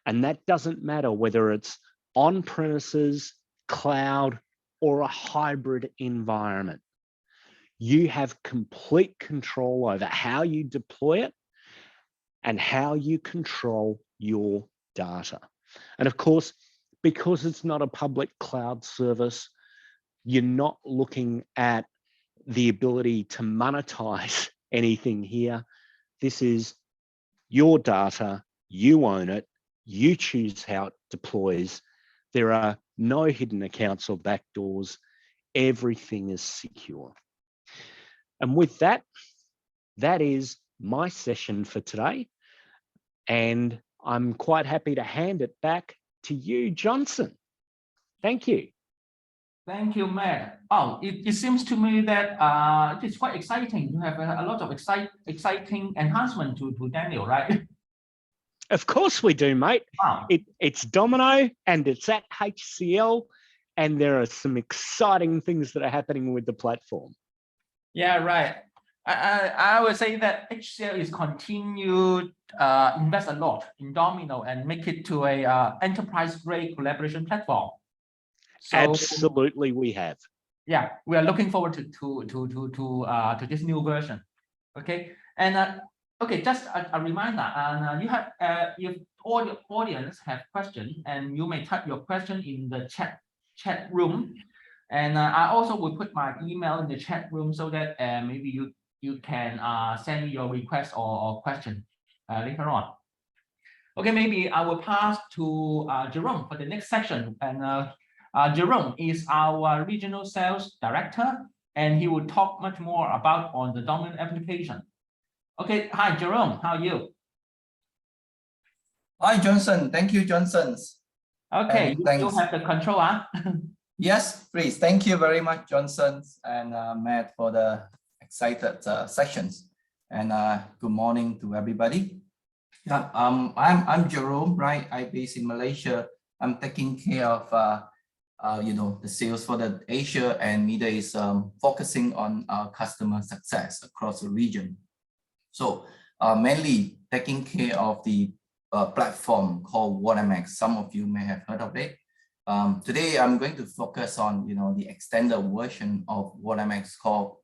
Speaker 2: And that doesn't matter whether it's on premises, cloud, or a hybrid environment. You have complete control over how you deploy it and how you control your data. And of course, because it's not a public cloud service, you're not looking at the ability to monetize anything here. This is your data, you own it, you choose how it deploys. There are no hidden accounts or backdoors. Everything is secure. And with that, that is my session for today. And I'm quite happy to hand it back to you, Johnson. Thank you.
Speaker 1: Thank you, Matt. Oh, it seems to me that it's quite exciting. You have a lot of exciting enhancement to Daniel, right?
Speaker 2: Of course we do, mate.
Speaker 1: Wow.
Speaker 2: It's Domino and it's at HCL, and there are some exciting things that are happening with the platform. Yeah,
Speaker 1: right. I would say that HCL is continued invest a lot in Domino and make it to a enterprise-grade collaboration platform. So,
Speaker 2: absolutely, we have.
Speaker 1: Yeah, we are looking forward to this new version. Okay, and okay, just a reminder, and you have if all the audience have questions, and you may type your question in the chat room, and I also will put my email in the chat room so that maybe you can send me your request or question later on. Okay, maybe I will pass to Jerome for the next section, and Jerome is our regional sales director, and he will talk much more about on the Domino application. Okay, hi Jerome, how are you?
Speaker 4: Hi Johnson, thank you Johnson.
Speaker 1: Okay, you have the control, huh?
Speaker 4: Yes, please. Thank you very much Johnson and Matt for the excited sessions. And good morning to everybody. Yeah, I'm Jerome, right? I'm based in Malaysia. I'm taking care of the sales for the Asia and Middle East, focusing on customer success across the region. So mainly taking care of the platform called DominoNEXT. Some of you may have heard of it. Today I'm going to focus on the extended version of DominoNEXT called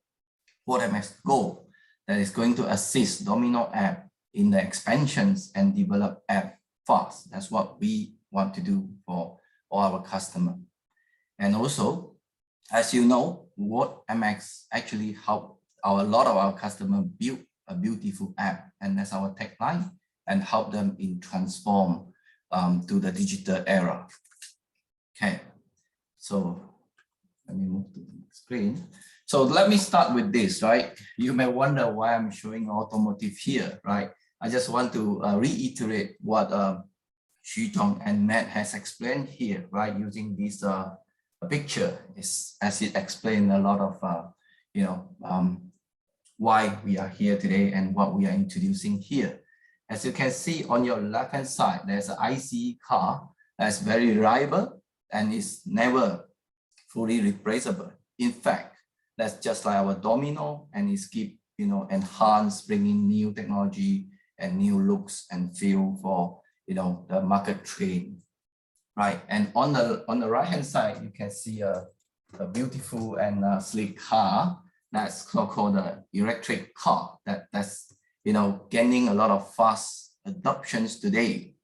Speaker 4: DominoNEXT Go, that is going to assist Domino app in the expansions and develop app fast. That's what we want to do for all our customers. And also, as you know, DominoNEXT actually help a lot of our customers build a beautiful app, and that's our tagline, and help them in transform to the digital era. Okay, so let me move to the next screen. So let me start with this, right? You may wonder why I'm showing automotive here, right? I just want to reiterate what Xu and Matt has explained here, right? Using this picture is as it explained a lot of why we are here today and what we are introducing here. As you can see on your left-hand side, there's an ICE car that's very reliable and is never fully replaceable. In fact, that's just like our Domino, and it's keep enhanced, bringing new technology and new looks and feel for the market trend, right? And on the right-hand side, you can see a beautiful and sleek car that's so-called the electric car that's gaining a lot of fast adoptions today.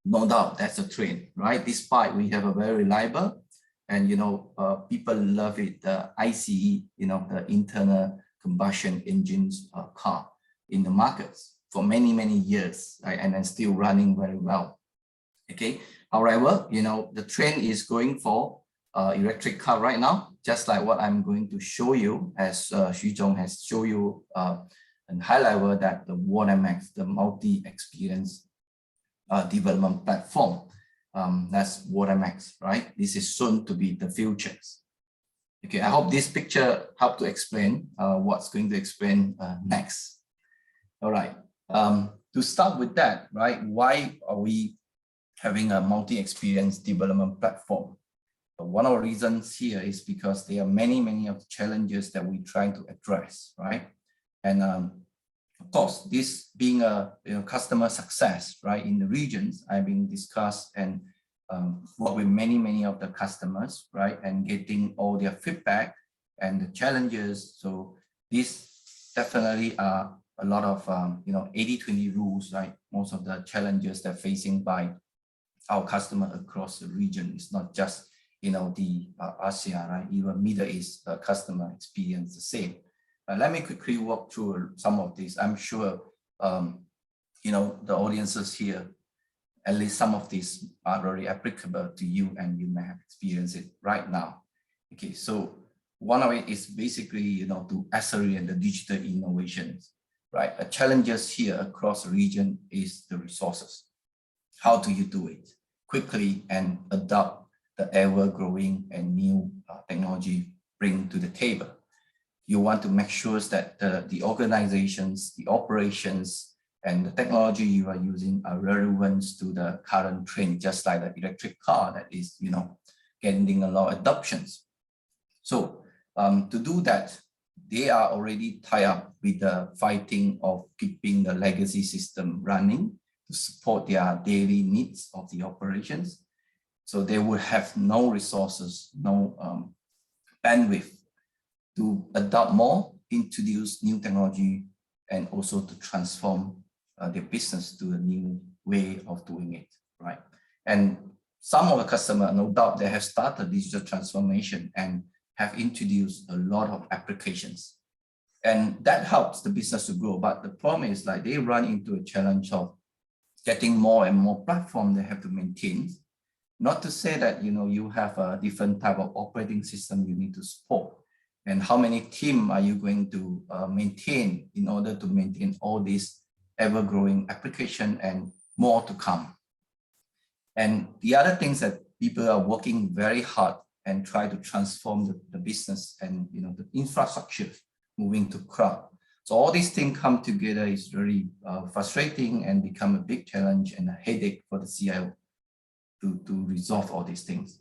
Speaker 4: No doubt that's a trend, right? Despite we have a very reliable and people love it, the ICE, the internal combustion engines car in the markets for many years, right? And then still running very well. Okay. However, the trend is going for electric car right now, just like what I'm going to show you, as Xu has shown you in high level, that the DominoNEXT, the multi-experience development platform, that's DominoNEXT, right? This is soon to be the futures. Okay, I hope this picture helped to explain what's going to explain next. All right, to start with that, right? Why are we having a multi-experience development platform? One of the reasons here is because there are many of the challenges that we're trying to address, right? And of course, this being a customer success, right? In the regions, I've been discussed and work with many of the customers, right? And getting all their feedback and the challenges. So these definitely are a lot of 80-20 rules, right? Most of the challenges they're facing by our customer across the region. It's not just the ASEAN, right? Even Middle East customer experience the same. Let me quickly walk through some of these. I'm sure the audiences here, at least some of these are very applicable to you, and you may have experienced it right now. Okay, so one of it is basically to accelerate the digital innovations, right? A challenges here across the region is the resources. How do you do it quickly and adopt the ever-growing and new technology bring to the table? You want to make sure that the organizations, the operations, and the technology you are using are relevant to the current trend, just like the electric car that is, getting a lot of adoptions. So to do that, they are already tied up with the fighting of keeping the legacy system running to support their daily needs of the operations. So they will have no resources, no bandwidth to adopt more, introduce new technology, and also to transform their business to a new way of doing it, right? And some of the customers, no doubt, they have started digital transformation and have introduced a lot of applications. And that helps the business to grow. But the problem is like they run into a challenge of getting more and more platforms they have to maintain. Not to say that you have a different type of operating system you need to support. And how many teams are you going to maintain in order to maintain all these ever-growing application and more to come? And the other things that people are working very hard and try to transform the business and the infrastructure moving to cloud. So all these things come together is really frustrating and become a big challenge and a headache for the CIO to resolve all these things,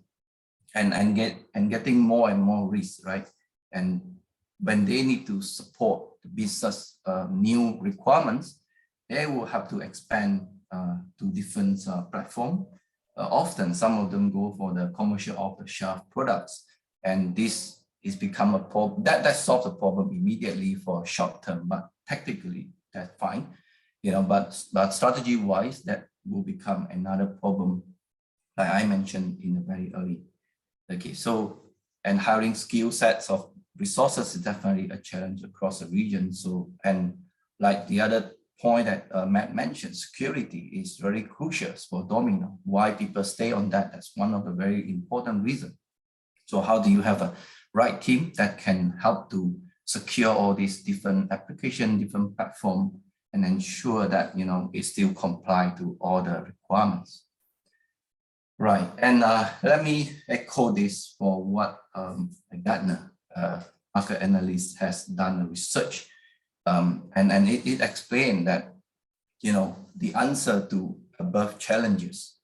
Speaker 4: and getting more and more risk, right? And when they need to support the business new requirements, they will have to expand to different platforms. Often, some of them go for the commercial off-the-shelf products, and this is become a problem that solves the problem immediately for short term, but technically that's fine, but strategy-wise, that will become another problem, like I mentioned in the very early. Okay, so and hiring skill sets of resources is definitely a challenge across the region. So, and like the other point that Matt mentioned, security is very crucial for Domino. Why people stay on that? That's one of the very important reasons. So how do you have a right team that can help to secure all these different applications, different platforms, and ensure that it still comply to all the requirements? Right, and let me echo this for what Gartner, market analyst, has done a research, and it explained that, you know, the answer to above challenges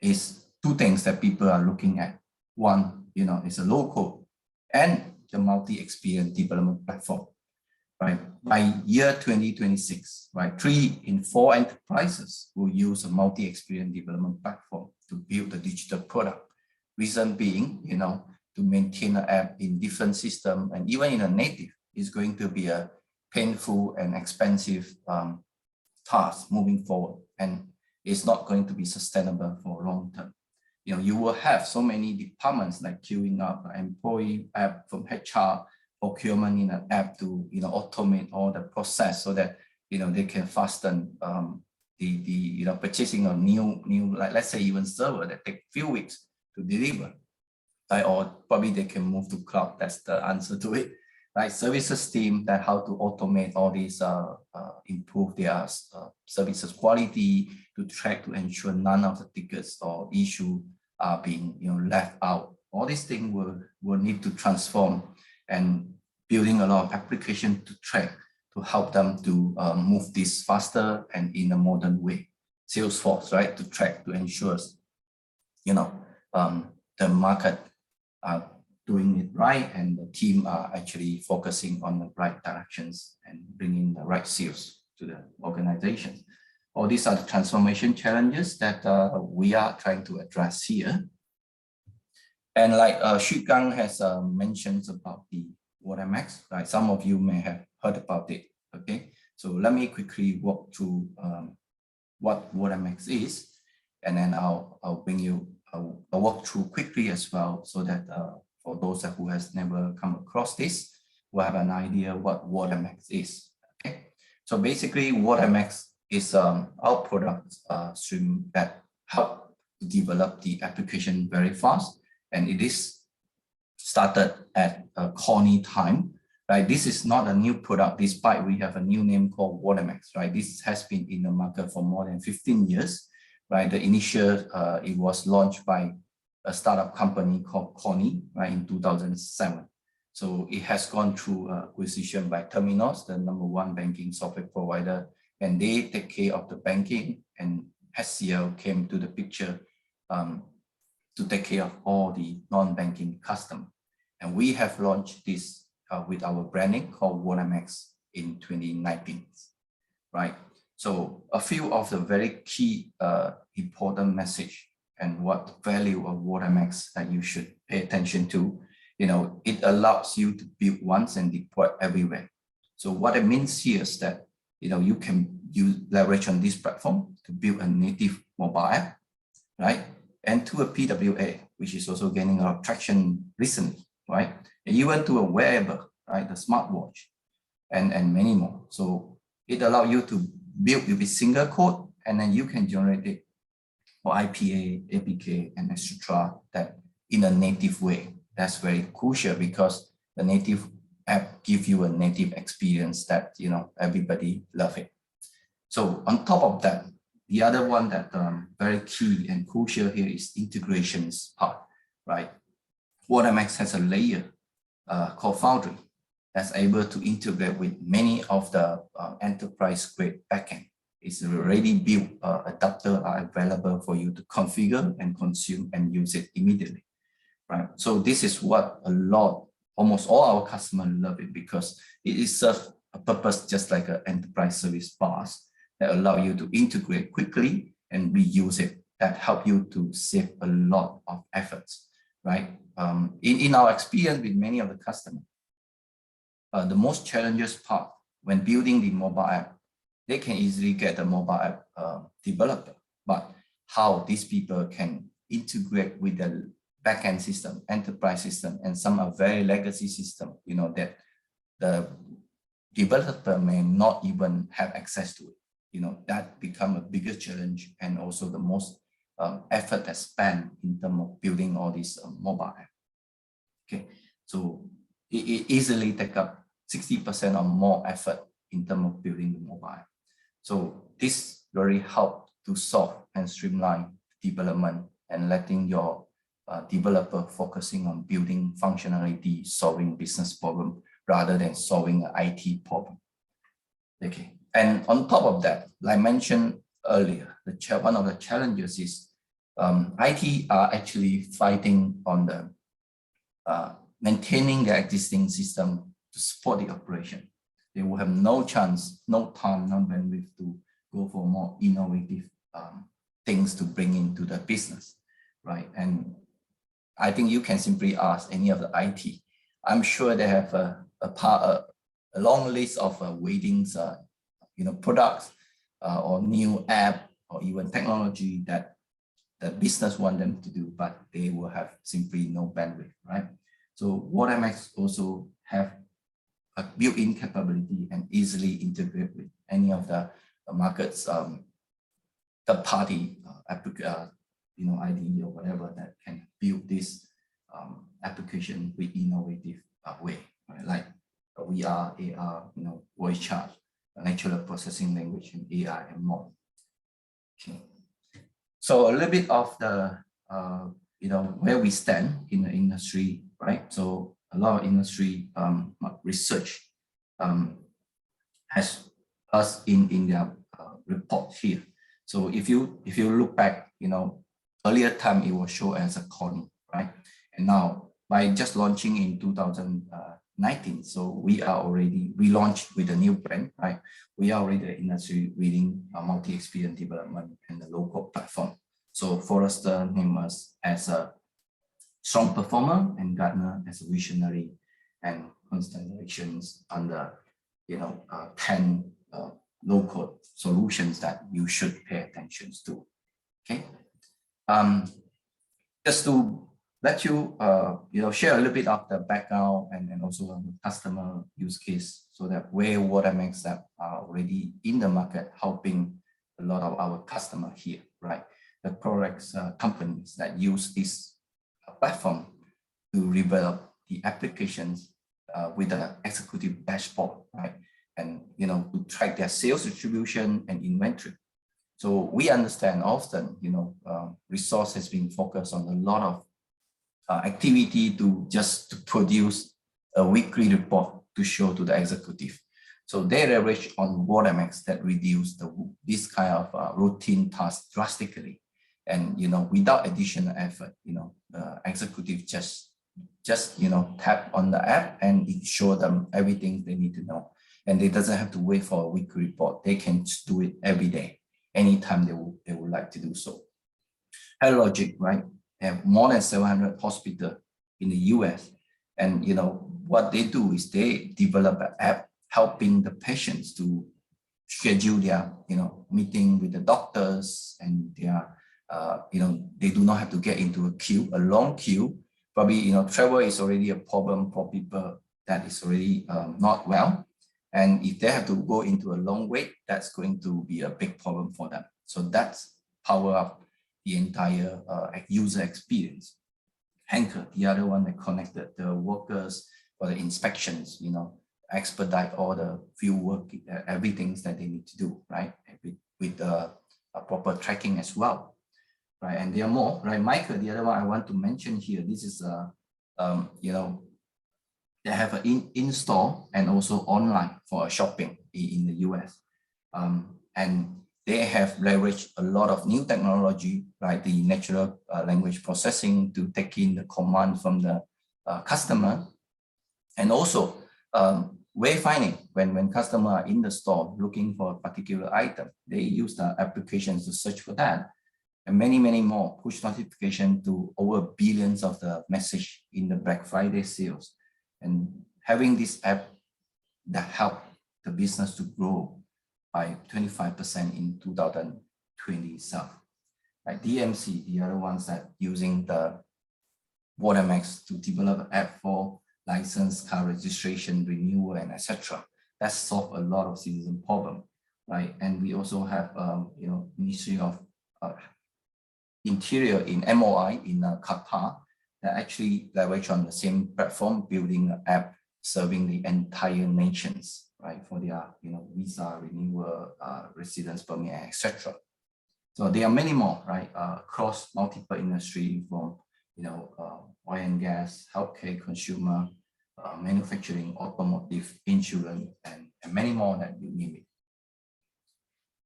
Speaker 4: is two things that people are looking at. One, you know, is a low code and the multi-experience development platform. Right, by year 2026, right, 3 in 4 enterprises will use a multi-experience development platform to build a digital product. Reason being, you know, to maintain an app in different systems and even in a native is going to be a painful and expensive task moving forward, and it's not going to be sustainable for long term. You know, you will have so many departments like queuing up, employee app from HR, procurement in an app to, you know, automate all the process so that, you know, they can fasten the you know, purchasing of new like, let's say even server that take few weeks to deliver, right? Or probably they can move to cloud. That's the answer to it, right? Services team, that how to automate all these, improve their services quality, to track, to ensure none of the tickets or issue are being, you know, left out. All these things will need to transform, and building a lot of application to track to help them to move this faster and in a modern way. Salesforce, right, to track, to ensure, you know, the market are doing it right and the team are actually focusing on the right directions and bringing the right sales to the organization. All these are the transformation challenges that we are trying to address here. And like Xu Gang has mentioned about the WaterMax, right? Some of you may have heard about it, okay? So let me quickly walk through what WaterMax is, and then I'll bring you, I'll walk through quickly as well, so that for those who has never come across this, will have an idea what WaterMax is, okay? So basically, WaterMax is our product stream that help to develop the application very fast. And it is started at a corny time, right? This is not a new product, despite we have a new name called WaterMax, right? This has been in the market for more than 15 years, right? The initial, it was launched by a startup company called Corny, right, in 2007. So it has gone through acquisition by Temenos, the #1 banking software provider, and they take care of the banking, and SCL came to the picture to take care of all the non-banking customers. And we have launched this with our branding called WaterMax in 2019, right? So a few of the very key important message and what value of WaterMax that you should pay attention to. You know, it allows you to build once and deploy everywhere. So what it means here is that, you know, you can leverage on this platform to build a native mobile app, right? And to a PWA, which is also gaining a lot of traction recently, right? And even to a wearable, right? The smartwatch, and many more. So it allows you to build with a single code, and then you can generate it for IPA, APK, and etc. that in a native way. That's very crucial, because the native app gives you a native experience that, you know, everybody love it. So on top of that, the other one that very key and crucial here is integrations part, right? WaterMax has a layer called Foundry that's able to integrate with many of the enterprise grade backend. It's already built, adapter are available for you to configure and consume and use it immediately, right? So this is what almost all our customers love it, because it is serves a purpose just like an enterprise service bus that allow you to integrate quickly and reuse it, that help you to save a lot of efforts, right? In our experience with many of the customers, the most challenging part when building the mobile app, they can easily get a mobile app developer, but how these people can integrate with the backend system, enterprise system, and some are very legacy system, you know, that the developer may not even have access to it. You know, that become a bigger challenge, and also the most effort that's spent in terms of building all these mobile app. Okay, so it easily take up 60% or more effort in terms of building the mobile app. So this really helped to solve and streamline development and letting your developer focusing on building functionality, solving business problem rather than solving an IT problem. Okay, and on top of that, like I mentioned earlier, one of the challenges is IT are actually fighting on the maintaining the existing system to support the operation. They will have no chance, no time, no bandwidth to go for more innovative things to bring into the business, right? And I think you can simply ask any of the IT. I'm sure they have a long list of waitings, products or new app or even technology that the business want them to do, but they will have simply no bandwidth, right? So WaterMex also have a built-in capability and easily integrate with any of the market's third-party IDE or whatever that can build this application with innovative way, right? Like VR, AR, voice chat, natural processing language, and AI and more. Okay. So a little bit of the where we stand in the industry, right? So a lot of industry research has us in their report here. So if you look back, earlier time it was shown as a coin, right? And now by just launching in 2019, so we launched with a new brand, right? We are already the industry leading multi-experience development and the local platform. So Forrester named us as a strong performer and Gartner as a visionary, and Constellations under 10 local solutions that you should pay attention to. Okay, just to let you share a little bit of the background and also the customer use case, so that where WaterMex are already in the market helping a lot of our customer here, right? The products companies that use this platform to develop the applications with an executive dashboard, right? And to track their sales distribution and inventory. So we understand often, resource has been focused on a lot of activity to produce a weekly report to show to the executive. So they leverage on WaterMex that reduce this kind of routine tasks drastically. And without additional effort, the executive just tap on the app and it show them everything they need to know. And they doesn't have to wait for a weekly report. They can just do it every day, anytime they would like to do so. HelloLogic, right? They have more than 700 hospitals in the US. And what they do is they develop an app helping the patients to schedule their meeting with the doctors, and their they do not have to get into a long queue. Probably travel is already a problem for people that is already not well. And if they have to go into a long wait, that's going to be a big problem for them. So that's power up the entire user experience. Anchor, the other one that connected the workers for the inspections, expedite all the field work, everything that they need to do, right? With a proper tracking as well, right? And there are more, right? Michael, the other one I want to mention here, this is they have an in-store and also online for shopping in the US. And they have leveraged a lot of new technology, right? The natural language processing to take in the command from the customer. And also wayfinding, when customers are in the store looking for a particular item, they use the applications to search for that. And many, many more push notification to over billions of the message in the Black Friday sales. And having this app that helped the business to grow by 25% in 2020 itself. Like DMC, the other ones that using the WaterMex to develop an app for license, car registration, renewal, and etc. That solved a lot of citizen problem, right? And we also have, Ministry of Interior in MOI in Qatar that actually leverage on the same platform, building an app serving the entire nations, right? For their, visa renewal, residence permit, etc. So there are many more, right? Across multiple industry from, oil and gas, healthcare, consumer, manufacturing, automotive, insurance, and many more that you name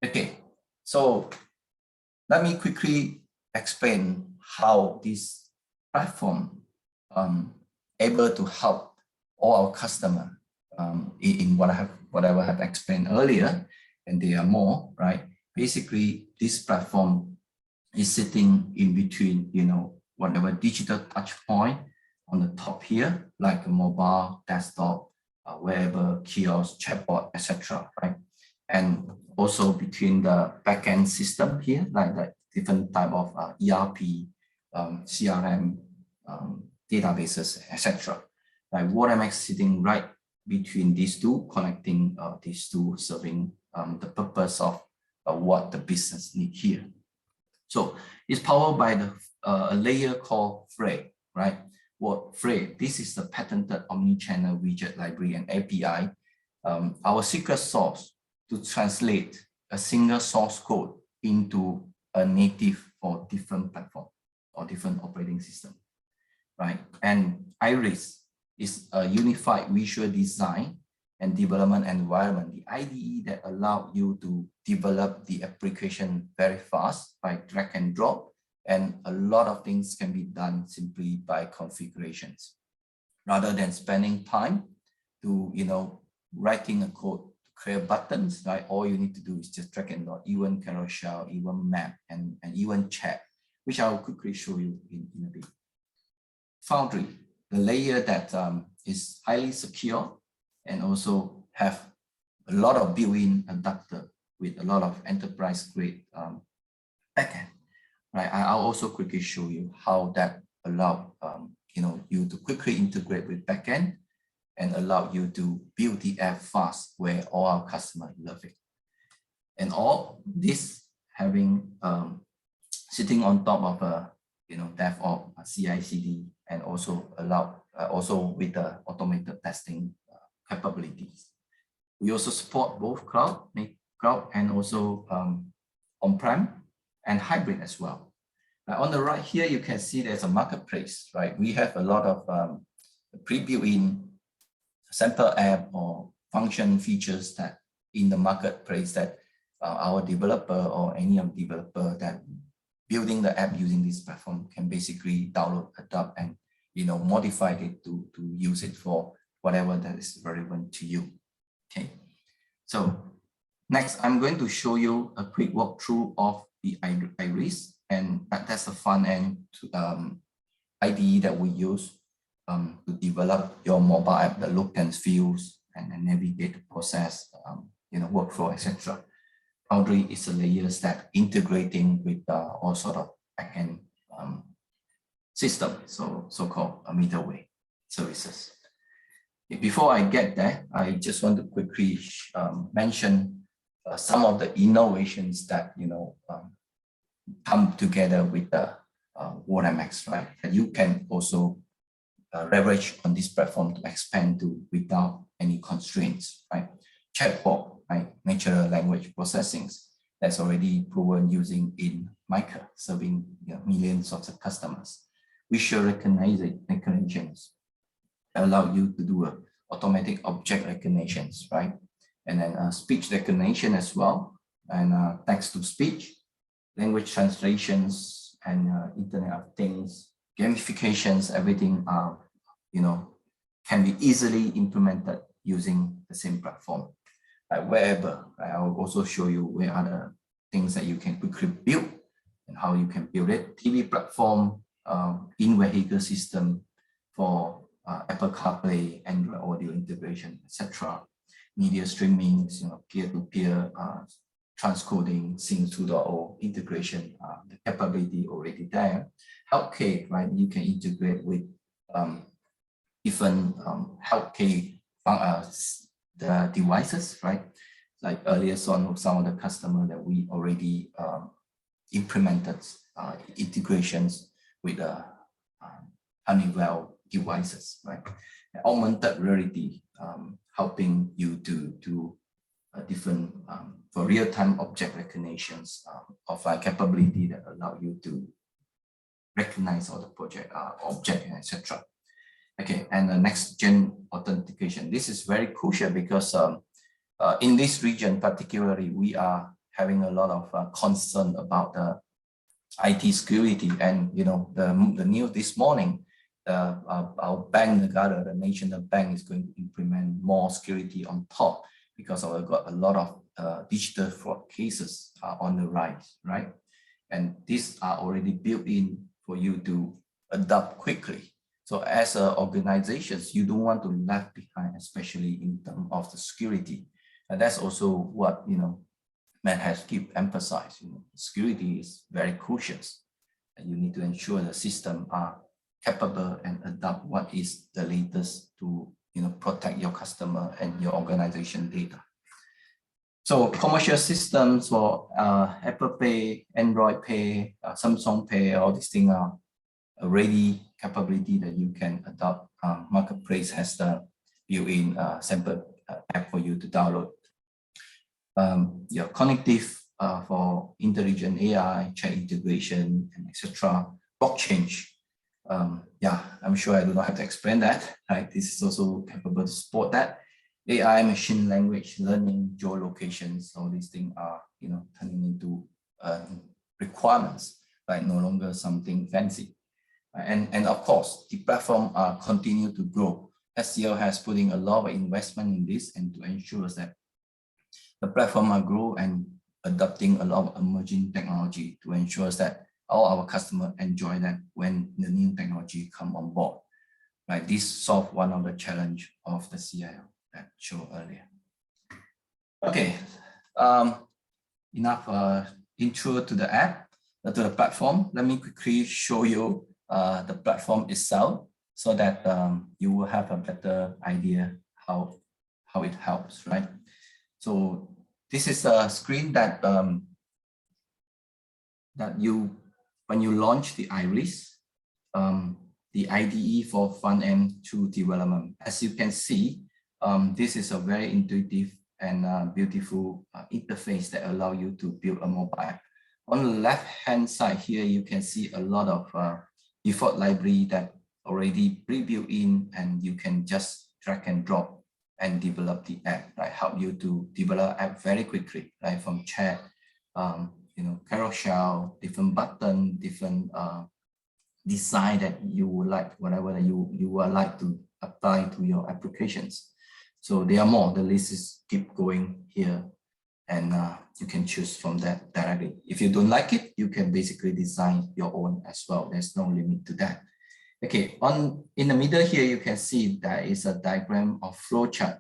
Speaker 4: it. Okay, so let me quickly explain how this platform able to help all our customer in whatever I have explained earlier, and there are more, right? Basically, this platform is sitting in between, whatever digital touch point on the top here, like a mobile, desktop, wherever, kiosk, chatbot, etc., right? And also between the backend system here, like the different type of ERP, CRM, databases, etc. Like DominoNEXT sitting right between these two, connecting these two, serving the purpose of what the business need here. So it's powered by a layer called Frey, right? What Frey? This is the patented omni-channel widget library and API, our secret sauce to translate a single source code into a native for different platform or different operating system, right? And Iris is a unified visual design and development environment, the IDE that allow you to develop the application very fast by drag and drop, and a lot of things can be done simply by configurations, rather than spending time to, writing a code to create buttons, right? All you need to do is just drag and drop, even carousel, even map, and even chat, which I'll quickly show you in a bit. Foundry, the layer that is highly secure and also have a lot of built-in adapter with a lot of enterprise-grade backend. Right, I'll also quickly show you how that allow you to quickly integrate with backend and allow you to build the app fast, where all our customers love it. And all this having sitting on top of a DevOps, CI/CD, and also allow also with the automated testing capabilities. We also support both cloud and also on-prem and hybrid as well. Now on the right here, you can see there's a marketplace, right? We have a lot of pre-built-in sample app or function features that in the marketplace that our developer or any of developer that building the app using this platform can basically download, adopt, and modify it to use it for whatever that is relevant to you. Okay, so next I'm going to show you a quick walkthrough of the Iris, and that's the front end IDE that we use to develop your mobile app, the look and feels, and navigate the process, workflow, etc. Foundry is the layers that integrating with all sort of backend system, so-called middleware services. Before I get there, I just want to quickly mention some of the innovations that come together with the DominoNEXT, right? That you can also leverage on this platform to expand to without any constraints, right? Chatbot, right? Natural language processing that's already proven using in Mica, serving millions of customers. Visual recognitions allow you to do automatic object recognitions, right? And then speech recognition as well, and text to speech, language translations, and Internet of Things, gamifications, everything can be easily implemented using the same platform. Like wherever, right? I will also show you where are the things that you can quickly build and how you can build it. TV platform, in-vehicle system for Apple CarPlay, Android audio integration, etc. Media streaming, peer-to-peer transcoding, Sync 2.0 integration, the capability already there. Healthcare, right? You can integrate with different healthcare the devices, right? Like earlier on, some of the customer that we already implemented integrations with Honeywell devices, right? Augmented reality, helping you to different for real-time object recognitions offline capability that allow you to recognize all the project object, etc. Okay, and the next gen authentication. This is very crucial because in this region particularly, we are having a lot of concern about the IT security. And the news this morning, our bank, the national bank, is going to implement more security on top because we've got a lot of digital fraud cases on the rise, right? And these are already built in for you to adapt quickly. So as organizations, you don't want to left behind, especially in terms of the security. And that's also what Matt has keep emphasized. Security is very crucial, and you need to ensure the system are capable and adapt what is the latest to protect your customer and your organization data. So commercial systems for Apple Pay, Android Pay, Samsung Pay, all these things are already capability that you can adopt. Marketplace has the built-in sample app for you to download. Your connective for intelligent AI, chat integration, and etc. Blockchain. Yeah, I'm sure I do not have to explain that. Right? This is also capable to support that. AI, machine language, learning, geolocations, all these things are turning into requirements, right? No longer something fancy. And of course, the platform continue to grow. SCL has put in a lot of investment in this and to ensure that the platform will grow and adopting a lot of emerging technology to ensure that all our customers enjoy that when the new technology come on board. Right? This solve one of the challenge of the CIO that showed earlier. Okay, enough intro to the app, to the platform. Let me quickly show you the platform itself so that you will have a better idea how it helps, right? So this is a screen that when you launch the Iris, the IDE for front-end to development. As you can see, this is a very intuitive and beautiful interface that allow you to build a mobile app. On the left-hand side here, you can see a lot of default library that already pre-built in, and you can just drag and drop and develop the app, right? Help you to develop app very quickly, right? From chat, carousel, different button, different design that you would like, whatever that you would like to apply to your applications. So there are more. The list is keep going here, and you can choose from that directly. If you don't like it, you can basically design your own as well. There's no limit to that. Okay, in the middle here, you can see there is a diagram of flowchart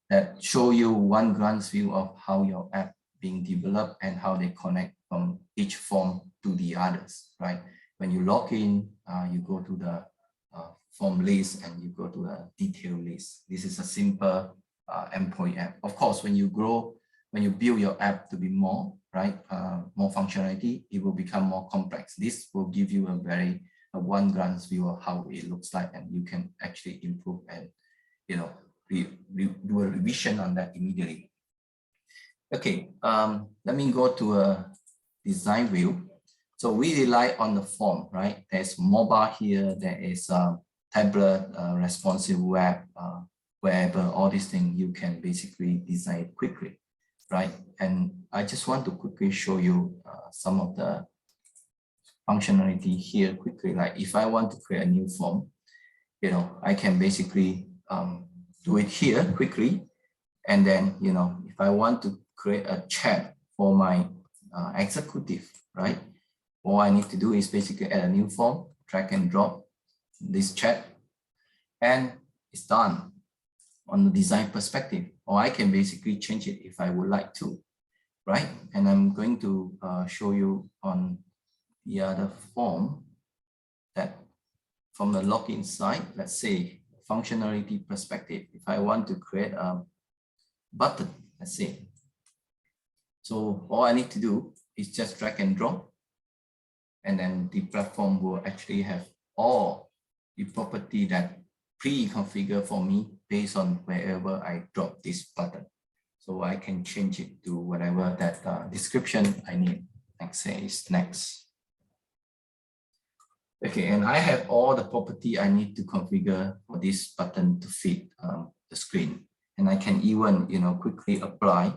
Speaker 4: that show you one glance view of how your app being developed and how they connect from each form to the others, right? When you log in, you go to the form list and you go to the detail list. This is a simple employee app. Of course, when you grow, when you build your app to be more, right, more functionality, it will become more complex. This will give you a one glance view of how it looks like, and you can actually improve and do a revision on that immediately. Okay, let me go to a design view. So we rely on the form, right? There's mobile here, there is tablet, responsive web, wherever, all these things you can basically design quickly, right? And I just want to quickly show you some of the functionality here quickly. Like if I want to create a new form, I can basically do it here quickly. And then, if I want to create a chat for my executive, right? All I need to do is basically add a new form, drag and drop this chat, and it's done on the design perspective. Or I can basically change it if I would like to, right? And I'm going to show you on the other form that from the login side, let's say functionality perspective, if I want to create a button, let's say. So all I need to do is just drag and drop, and then the platform will actually have all the property that pre-configured for me based on wherever I drop this button. So I can change it to whatever that description I need. Next says next. Okay, and I have all the property I need to configure for this button to fit the screen. And I can even, quickly apply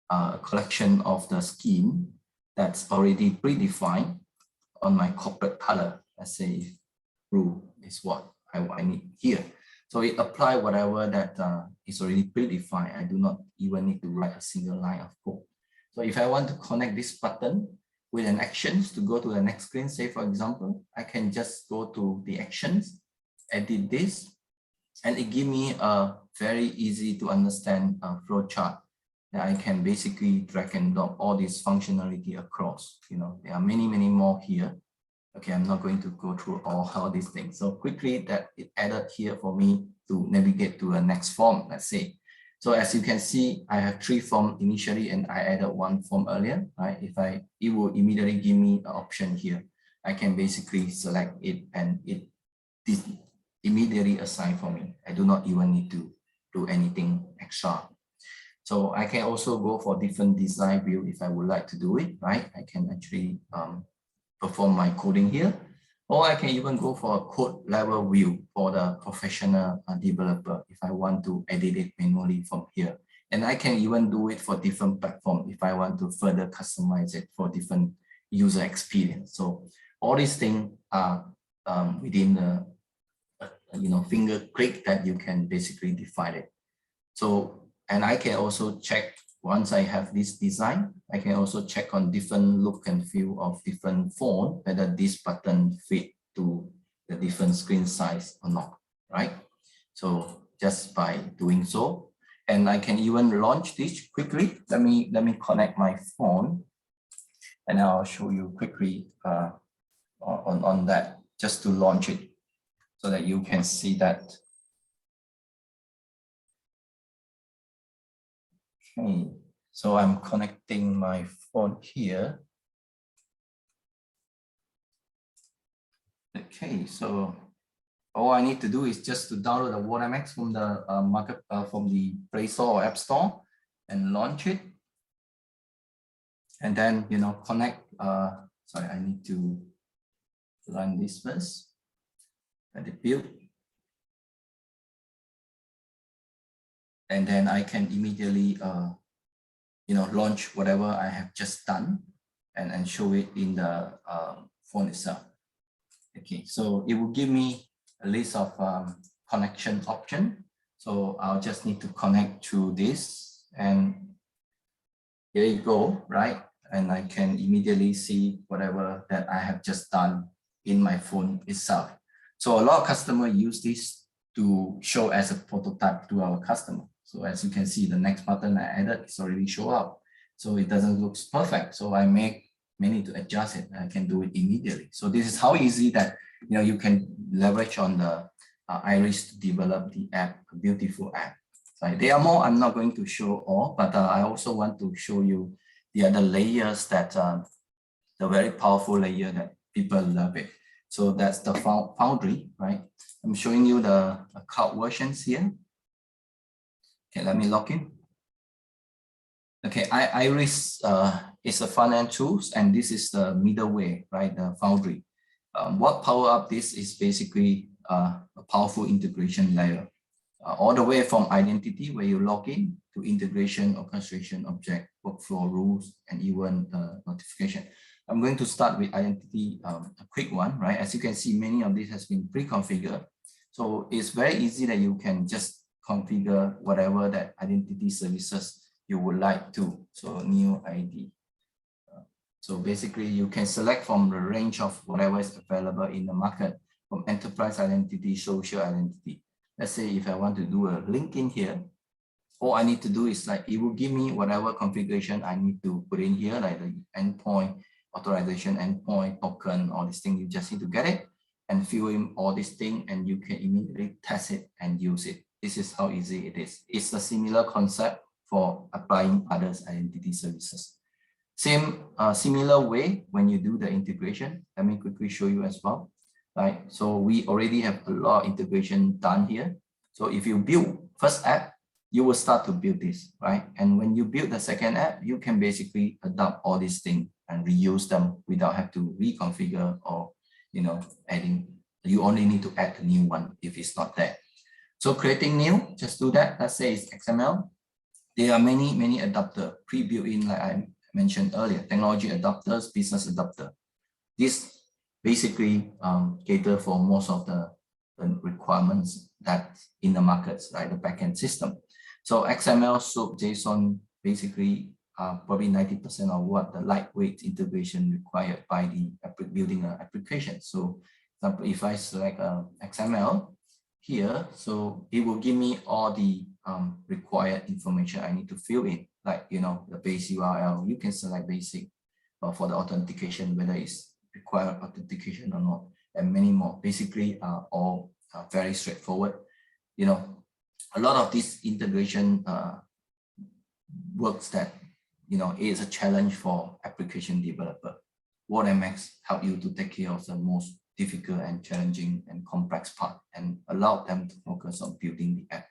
Speaker 4: a collection of the scheme that's already predefined on my corporate color. Let's say blue is what I need here. So it apply whatever that is already predefined. I do not even need to write a single line of code. So if I want to connect this button with an actions to go to the next screen, say for example, I can just go to the actions, edit this, and it give me a very easy to understand flow chart that I can basically drag and drop all this functionality across. There are many more here. Okay, I'm not going to go through all these things. So quickly that it added here for me to navigate to the next form, let's say. So as you can see, I have 3 forms initially, and I added 1 form earlier, right? It will immediately give me an option here. I can basically select it and it immediately assign for me. I do not even need to do anything extra. So I can also go for different design view if I would like to do it, right? I can actually perform my coding here, or I can even go for a code level view for the professional developer if I want to edit it manually from here. And I can even do it for different platforms if I want to further customize it for different user experience. So all these things are within the finger click that you can basically define it. So, and I can also check once I have this design, I can also check on different look and feel of different phone, whether this button fit to the different screen size or not, right? So just by doing so, and I can even launch this quickly. Let me connect my phone, and I'll show you quickly on that, just to launch it so that you can see that. Okay, so I'm connecting my phone here. Okay, so all I need to do is just to download the DominoNEXT from the from the Play Store or App Store and launch it, and then connect. Sorry, I need to run this first. Let it build, and then I can immediately launch whatever I have just done and show it in the phone itself. Okay, so it will give me a list of connection option. So I'll just need to connect to this, and here you go, right? And I can immediately see whatever that I have just done in my phone itself. So a lot of customers use this to show as a prototype to our customer. So as you can see, the next button I added is already show up. So it doesn't look perfect. So I may need to adjust it. I can do it immediately. So this is how easy that you can leverage on the Iris to develop the app, a beautiful app. Right? There are more. I'm not going to show all, but I also want to show you the other layers that the very powerful layer that people love it. So that's the Foundry, right? I'm showing you the cloud versions here. Okay, let me log in. Okay, Iris is a front-end tools, and this is the middleware, right? The Foundry. What power up this is basically a powerful integration layer, all the way from identity where you log in to integration, orchestration, object, workflow rules, and even notification. I'm going to start with identity, a quick one, right? As you can see, many of this has been pre-configured. So it's very easy that you can just configure whatever that identity services you would like to. So new ID. So basically you can select from the range of whatever is available in the market, from enterprise identity, social identity. Let's say if I want to do a link in here, all I need to do is it will give me whatever configuration I need to put in here, like the endpoint, authorization endpoint, token, all these things. You just need to get it and fill in all these things, and you can immediately test it and use it. This is how easy it is. It's a similar concept for applying others identity services. Same similar way when you do the integration. Let me quickly show you as well. Right. So we already have a lot of integration done here. So if you build first app, you will start to build this, right? And when you build the second app, you can basically adopt all these things and reuse them without have to reconfigure or, adding. You only need to add a new one if it's not there. So creating new, just do that. Let's say it's XML. There are many adapters pre-built in, like I mentioned earlier, technology adapters, business adapter. This basically cater for most of the requirements that in the markets, right? The backend system. So XML, SOAP, JSON, basically probably 90% of what the lightweight integration required by the building an application. So for example, if I select XML here, so it will give me all the required information I need to fill in, like, the base URL. You can select basic for the authentication, whether it's required authentication or not, and many more. Basically all very straightforward. A lot of this integration works that, is a challenge for application developer. WordMX help you to take care of the most difficult and challenging and complex part and allow them to focus on building the app.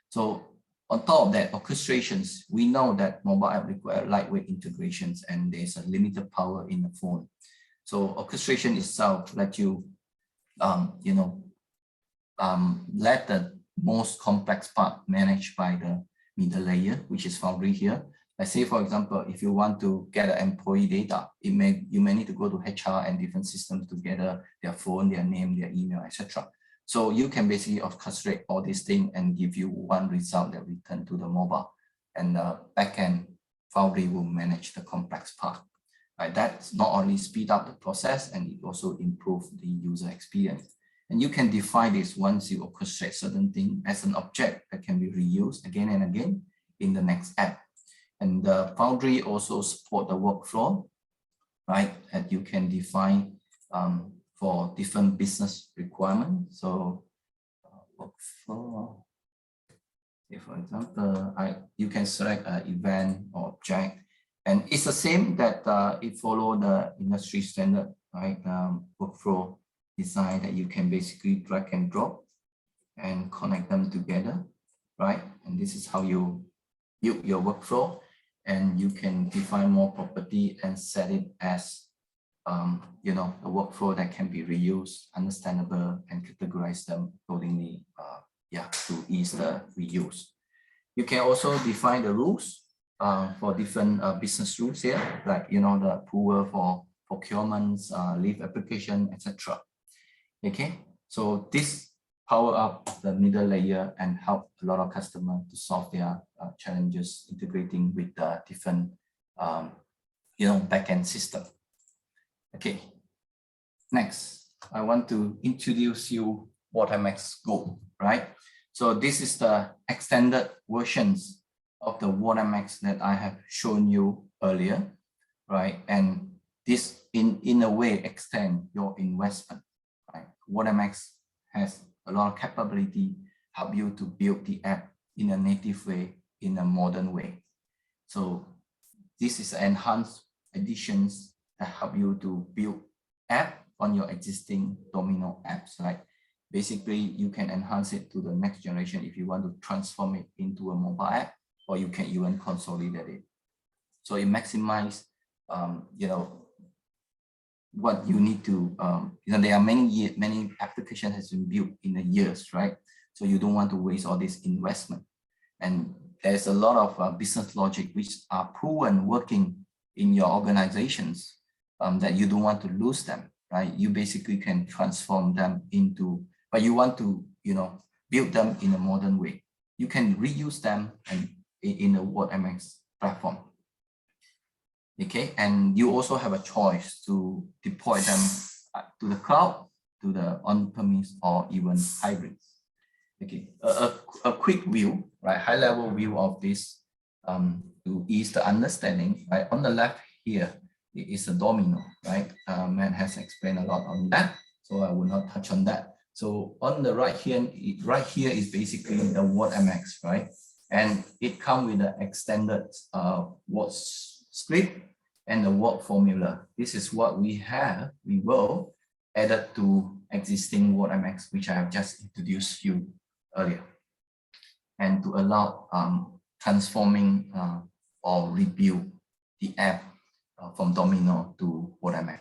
Speaker 4: So on top of that, orchestrations, we know that mobile app require lightweight integrations and there's a limited power in the phone. So orchestration itself let you, let the most complex part managed by the middle layer, which is Foundry here. Let's say, for example, if you want to get an employee data, you may need to go to HR and different systems to gather their phone, their name, their email, etc. So you can basically orchestrate all these things and give you one result that return to the mobile, and the backend Foundry will manage the complex part. Right? That's not only speed up the process, and it also improve the user experience. And you can define this once you orchestrate certain thing as an object that can be reused again and again in the next app. And the Foundry also support the workflow, right? That you can define for different business requirements. So workflow, for example, you can select an event or object, and it's the same that it follow the industry standard, right? Workflow design that you can basically drag and drop and connect them together, right? And this is how you build your workflow, and you can define more property and set it as a workflow that can be reused, understandable, and categorize them accordingly, to ease the reuse. You can also define the rules for different business rules here, like the approval for procurements, leave application, etc. Okay, so this power up the middle layer and help a lot of customers to solve their challenges integrating with the different backend system. Okay, next I want to introduce you WordMX Go, right? So this is the extended versions of the WordMX that I have shown you earlier, right? And this in a way extend your investment, right? WordMX has a lot of capability, help you to build the app in a native way, in a modern way. So this is enhanced additions that help you to build app on your existing Domino apps. Like basically you can enhance it to the next generation if you want to transform it into a mobile app, or you can even consolidate it. So it maximizes, what you need to, there are many applications has been built in the years, right? So you don't want to waste all this investment. And there's a lot of business logic which are proven working in your organizations that you don't want to lose them, right? You basically can transform them into, but you want to, build them in a modern way. You can reuse them and in a WordMX platform. Okay, and you also have a choice to deploy them to the cloud, to the on-premise, or even hybrids. Okay, a quick view, right? High-level view of this to ease the understanding. Right, on the left here it is a Domino, right? Matt has explained a lot on that, so I will not touch on that. So on the right here is basically the WordMX, right? And it comes with the extended word script and the word formula. This is what we will add it to existing WordMX, which I have just introduced you earlier. and to allow transforming or rebuild the app from Domino to WaterMex.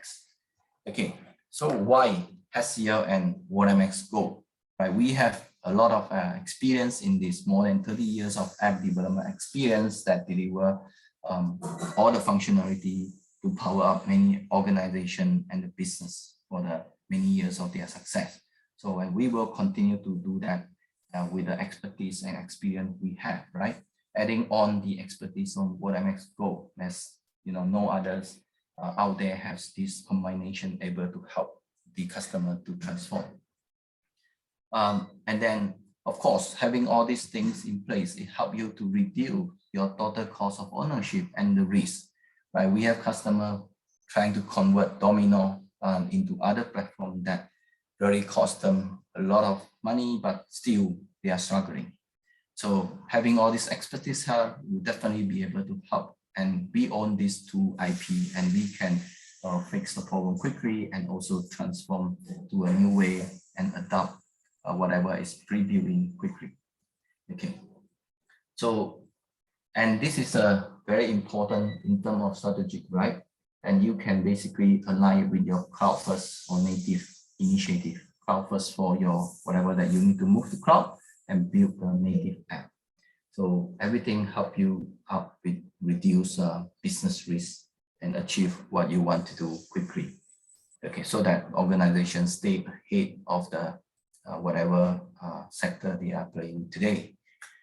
Speaker 4: Okay, so why Hestia and WaterMex Go? Right, we have a lot of experience in this, more than 30 years of app development experience that deliver all the functionality to power up many organizations and the business for the many years of their success. So we will continue to do that with the expertise and experience we have, right? Adding on the expertise on WaterMex Go, as no others out there has this combination able to help the customer to transform. And then, of course, having all these things in place, it helps you to reduce your total cost of ownership and the risk, right? We have customers trying to convert Domino into other platforms that really cost them a lot of money, but still they are struggling. So having all this expertise help will definitely be able to help, and we own these two IP, and we can fix the problem quickly and also transform to a new way and adopt whatever is previewing quickly. Okay, so, and this is very important in terms of strategic, right? And you can basically align it with your cloud first or native initiative. Cloud first for your whatever that you need to move to cloud and build the native app. So everything help you out with reduce business risk and achieve what you want to do quickly. Okay, so that organizations stay ahead of the whatever sector they are playing today.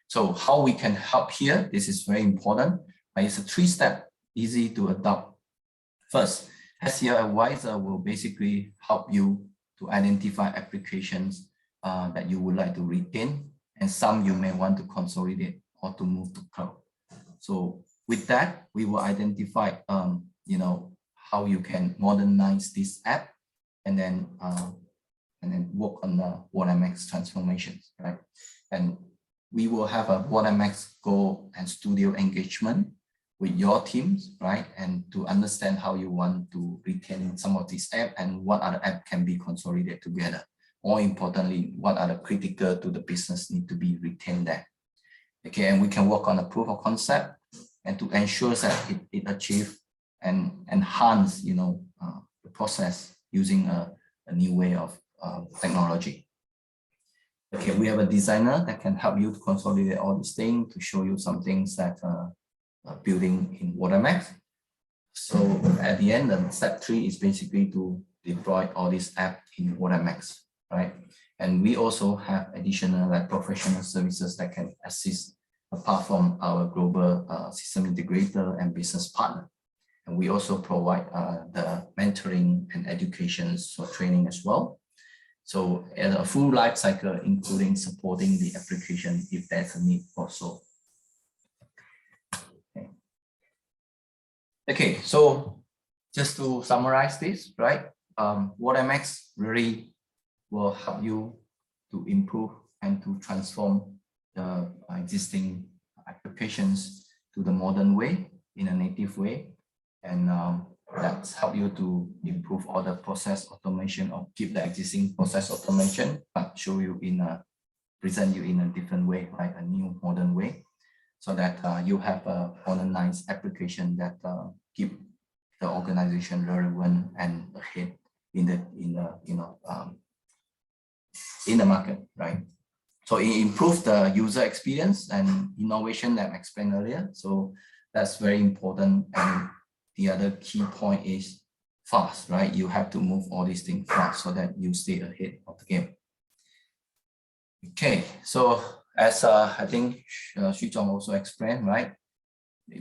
Speaker 4: So how we can help here, this is very important. It's a 3-step, easy to adopt. First, Hestia Advisor will basically help you to identify applications that you would like to retain, and some you may want to consolidate or to move to cloud. So with that, we will identify how you can modernize this app, and then work on the WaterMex transformations, right? And we will have a WaterMex Go and Studio engagement with your teams, right? And to understand how you want to retain some of these apps and what other app can be consolidated together. More importantly, what are the critical to the business need to be retained there. Okay, and we can work on a proof of concept and to ensure that it achieve and enhance, the process using a new way of technology. Okay, we have a designer that can help you to consolidate all these things, to show you some things that building in WaterMex. So at the end, step 3 is basically to deploy all these apps in WaterMex, right? And we also have additional professional services that can assist apart from our global system integrator and business partner. And we also provide the mentoring and educations for training as well. So a full life cycle, including supporting the application if there's a need for so. Okay, so just to summarize this, right? WaterMex really will help you to improve and to transform the existing applications to the modern way, in a native way. And that's help you to improve all the process automation or keep the existing process automation, but show you present you in a different way, right? A new modern way, so that you have a modernized application that keep the organization relevant and ahead in the market, right? So it improves the user experience and innovation that I explained earlier. So that's very important. And the other key point is fast, right? You have to move all these things fast so that you stay ahead of the game. Okay, so as I think Xu Zhong also explained, right?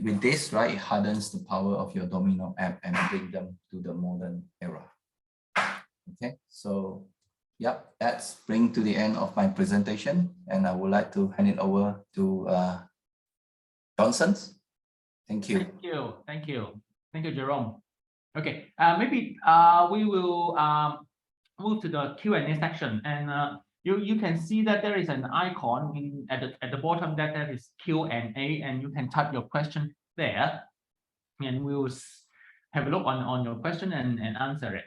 Speaker 4: With this, right, it hardens the power of your Domino app and bring them to the modern era. Okay, so yeah, that's bring to the end of my presentation, and I would like to hand it over to Johnson. Thank you.
Speaker 1: Thank you, Jerome. Okay, maybe we will move to the Q&A section, and you can see that there is an icon at the bottom that is Q&A, and you can type your question there, and we will have a look on your question and answer it.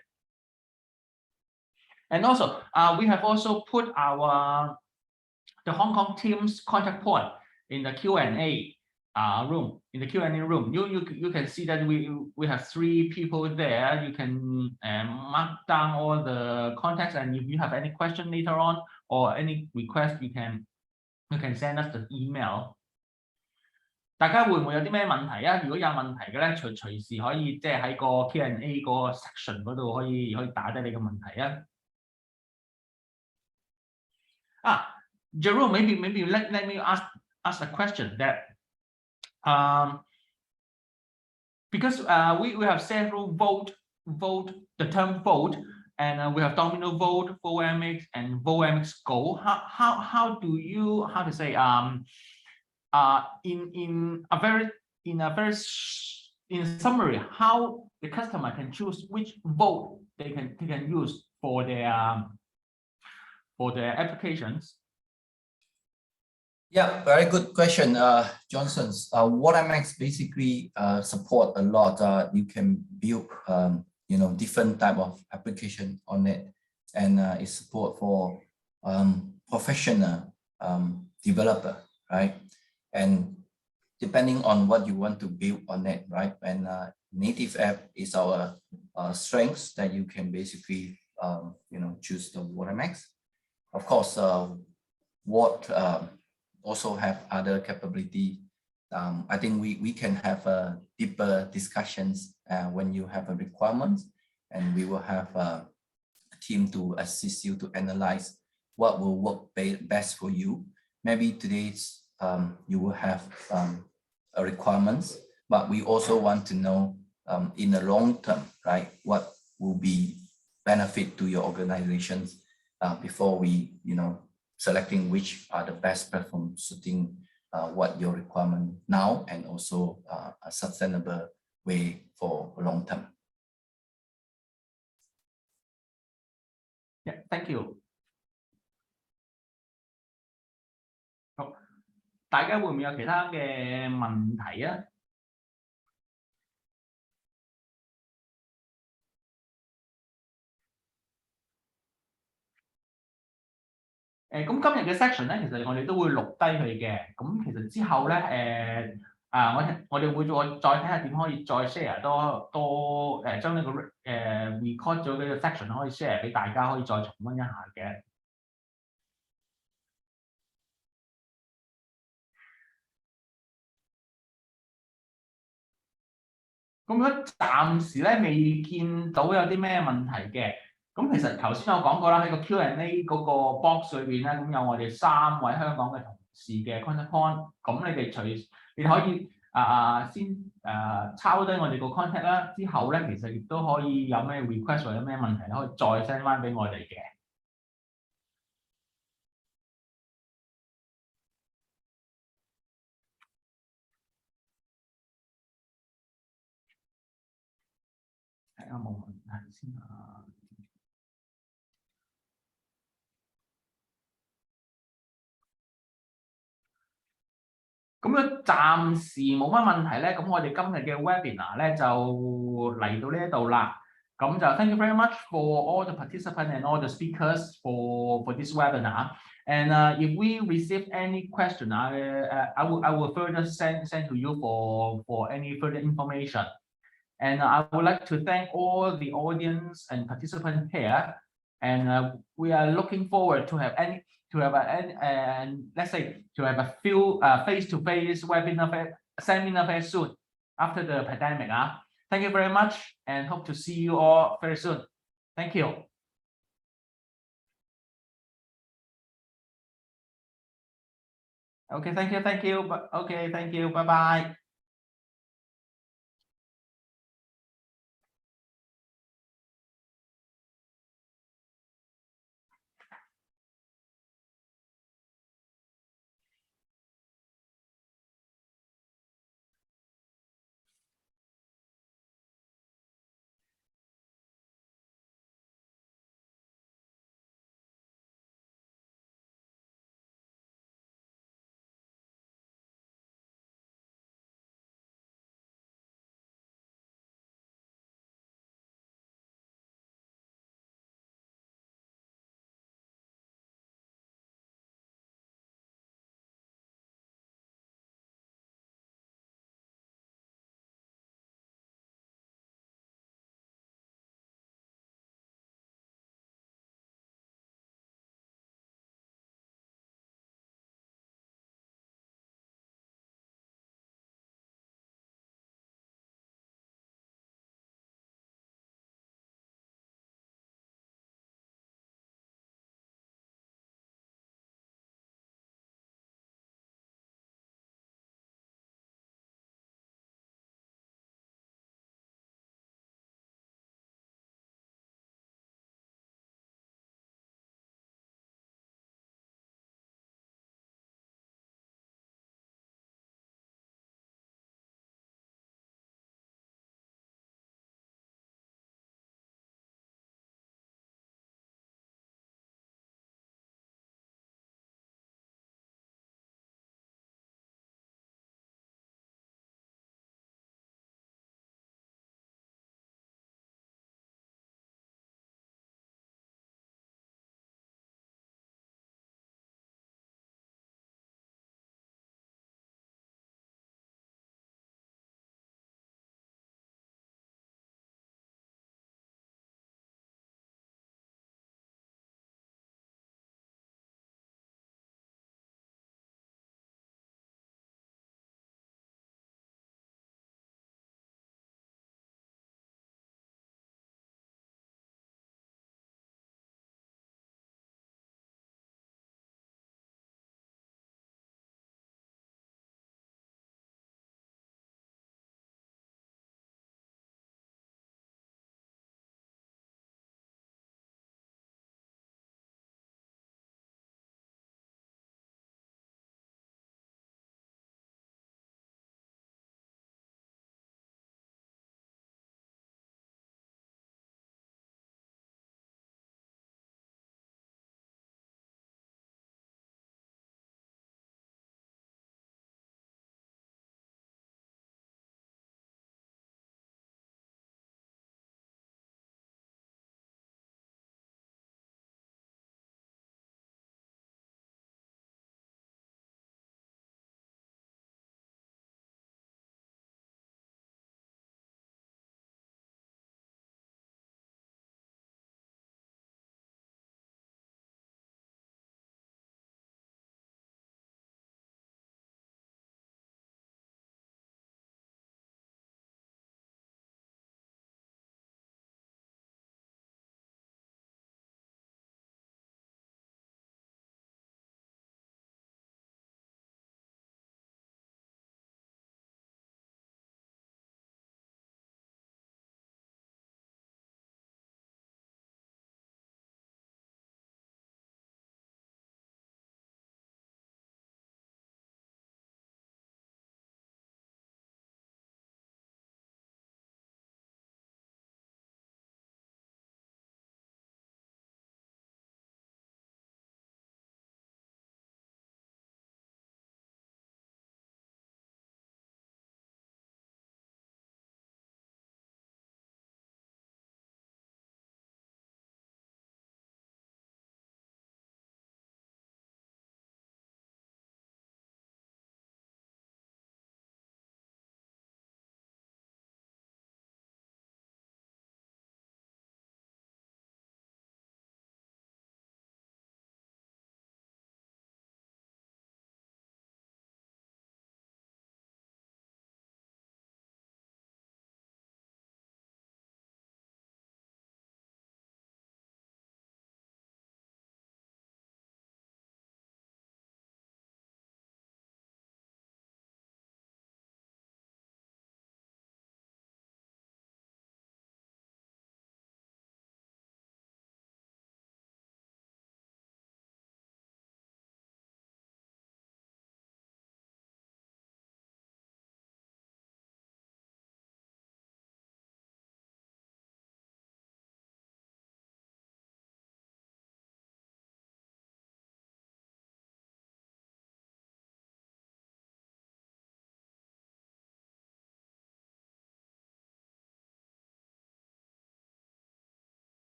Speaker 1: And also, we have also put our the Hong Kong team's contact point in the Q&A room. In the Q&A room, you can see that we have 3 people there. You can mark down all the contacts, and if you have any question later on or any request, you can send us the email. 大家會唔會有啲咩問題啊？如果有問題嘅咧，隨時可以即係喺個 Q&A 個 section 嗰度可以打低你嘅問題啊。Jerome, maybe let me ask a question that because we have several vote the term vote, and we have Domino Vote, VoteMX, and VoteMX Go. How do you say in summary, how the customer can choose which vote they can use for their applications?
Speaker 4: Yeah, very good question, Johnson's. VoteMX basically support a lot. You can build different type of application on it, and it support for professional developer, right? And depending on what you want to build on it, right? And native app is our strengths that you can basically choose the VoteMX. Of course, also have other capability. I think we can have deeper discussions when you have a requirement, and we will have a team to assist you to analyze what will work best for you. Maybe today's you will have a requirements, but we also want to know in the long term, right, what will be benefit to your organizations before we selecting which are the best platform suiting what your requirement now, and also a sustainable way for long term.
Speaker 1: Yeah, thank you. 好，大家會唔會有其他嘅問題啊？咁今日嘅 section 咧，其實我哋都會錄低佢嘅。咁其實之後咧，我哋會再睇下點可以再 share 多將呢個record 咗呢個 section 可以 share 俾大家，可以再重溫一下嘅。咁如果暫時咧未見到有啲咩問題嘅，咁其實頭先我講過啦，喺個 Q&A 嗰個 box 裏邊咧，咁有我哋3位香港嘅同事嘅 contact point， 咁你哋可以先抄低我哋個 contact 啦，之後咧其實亦都可以有咩 request 或者咩問題咧，可以再 send 翻俾我哋嘅。睇下冇問題先啊。咁樣暫時冇乜問題咧，咁我哋今日嘅 webinar 咧就嚟到呢一度啦。咁就 thank you very much for all the participants and all the speakers for this webinar. And if we receive any question, I will further send to you for any further information. And I would like to thank all the audience and participants here. And we are looking forward to have a few face-to-face webinar seminar very soon after the pandemic. Thank you very much, and hope to see you all very soon. Thank you. Okay, thank you. Okay, thank you. Bye bye.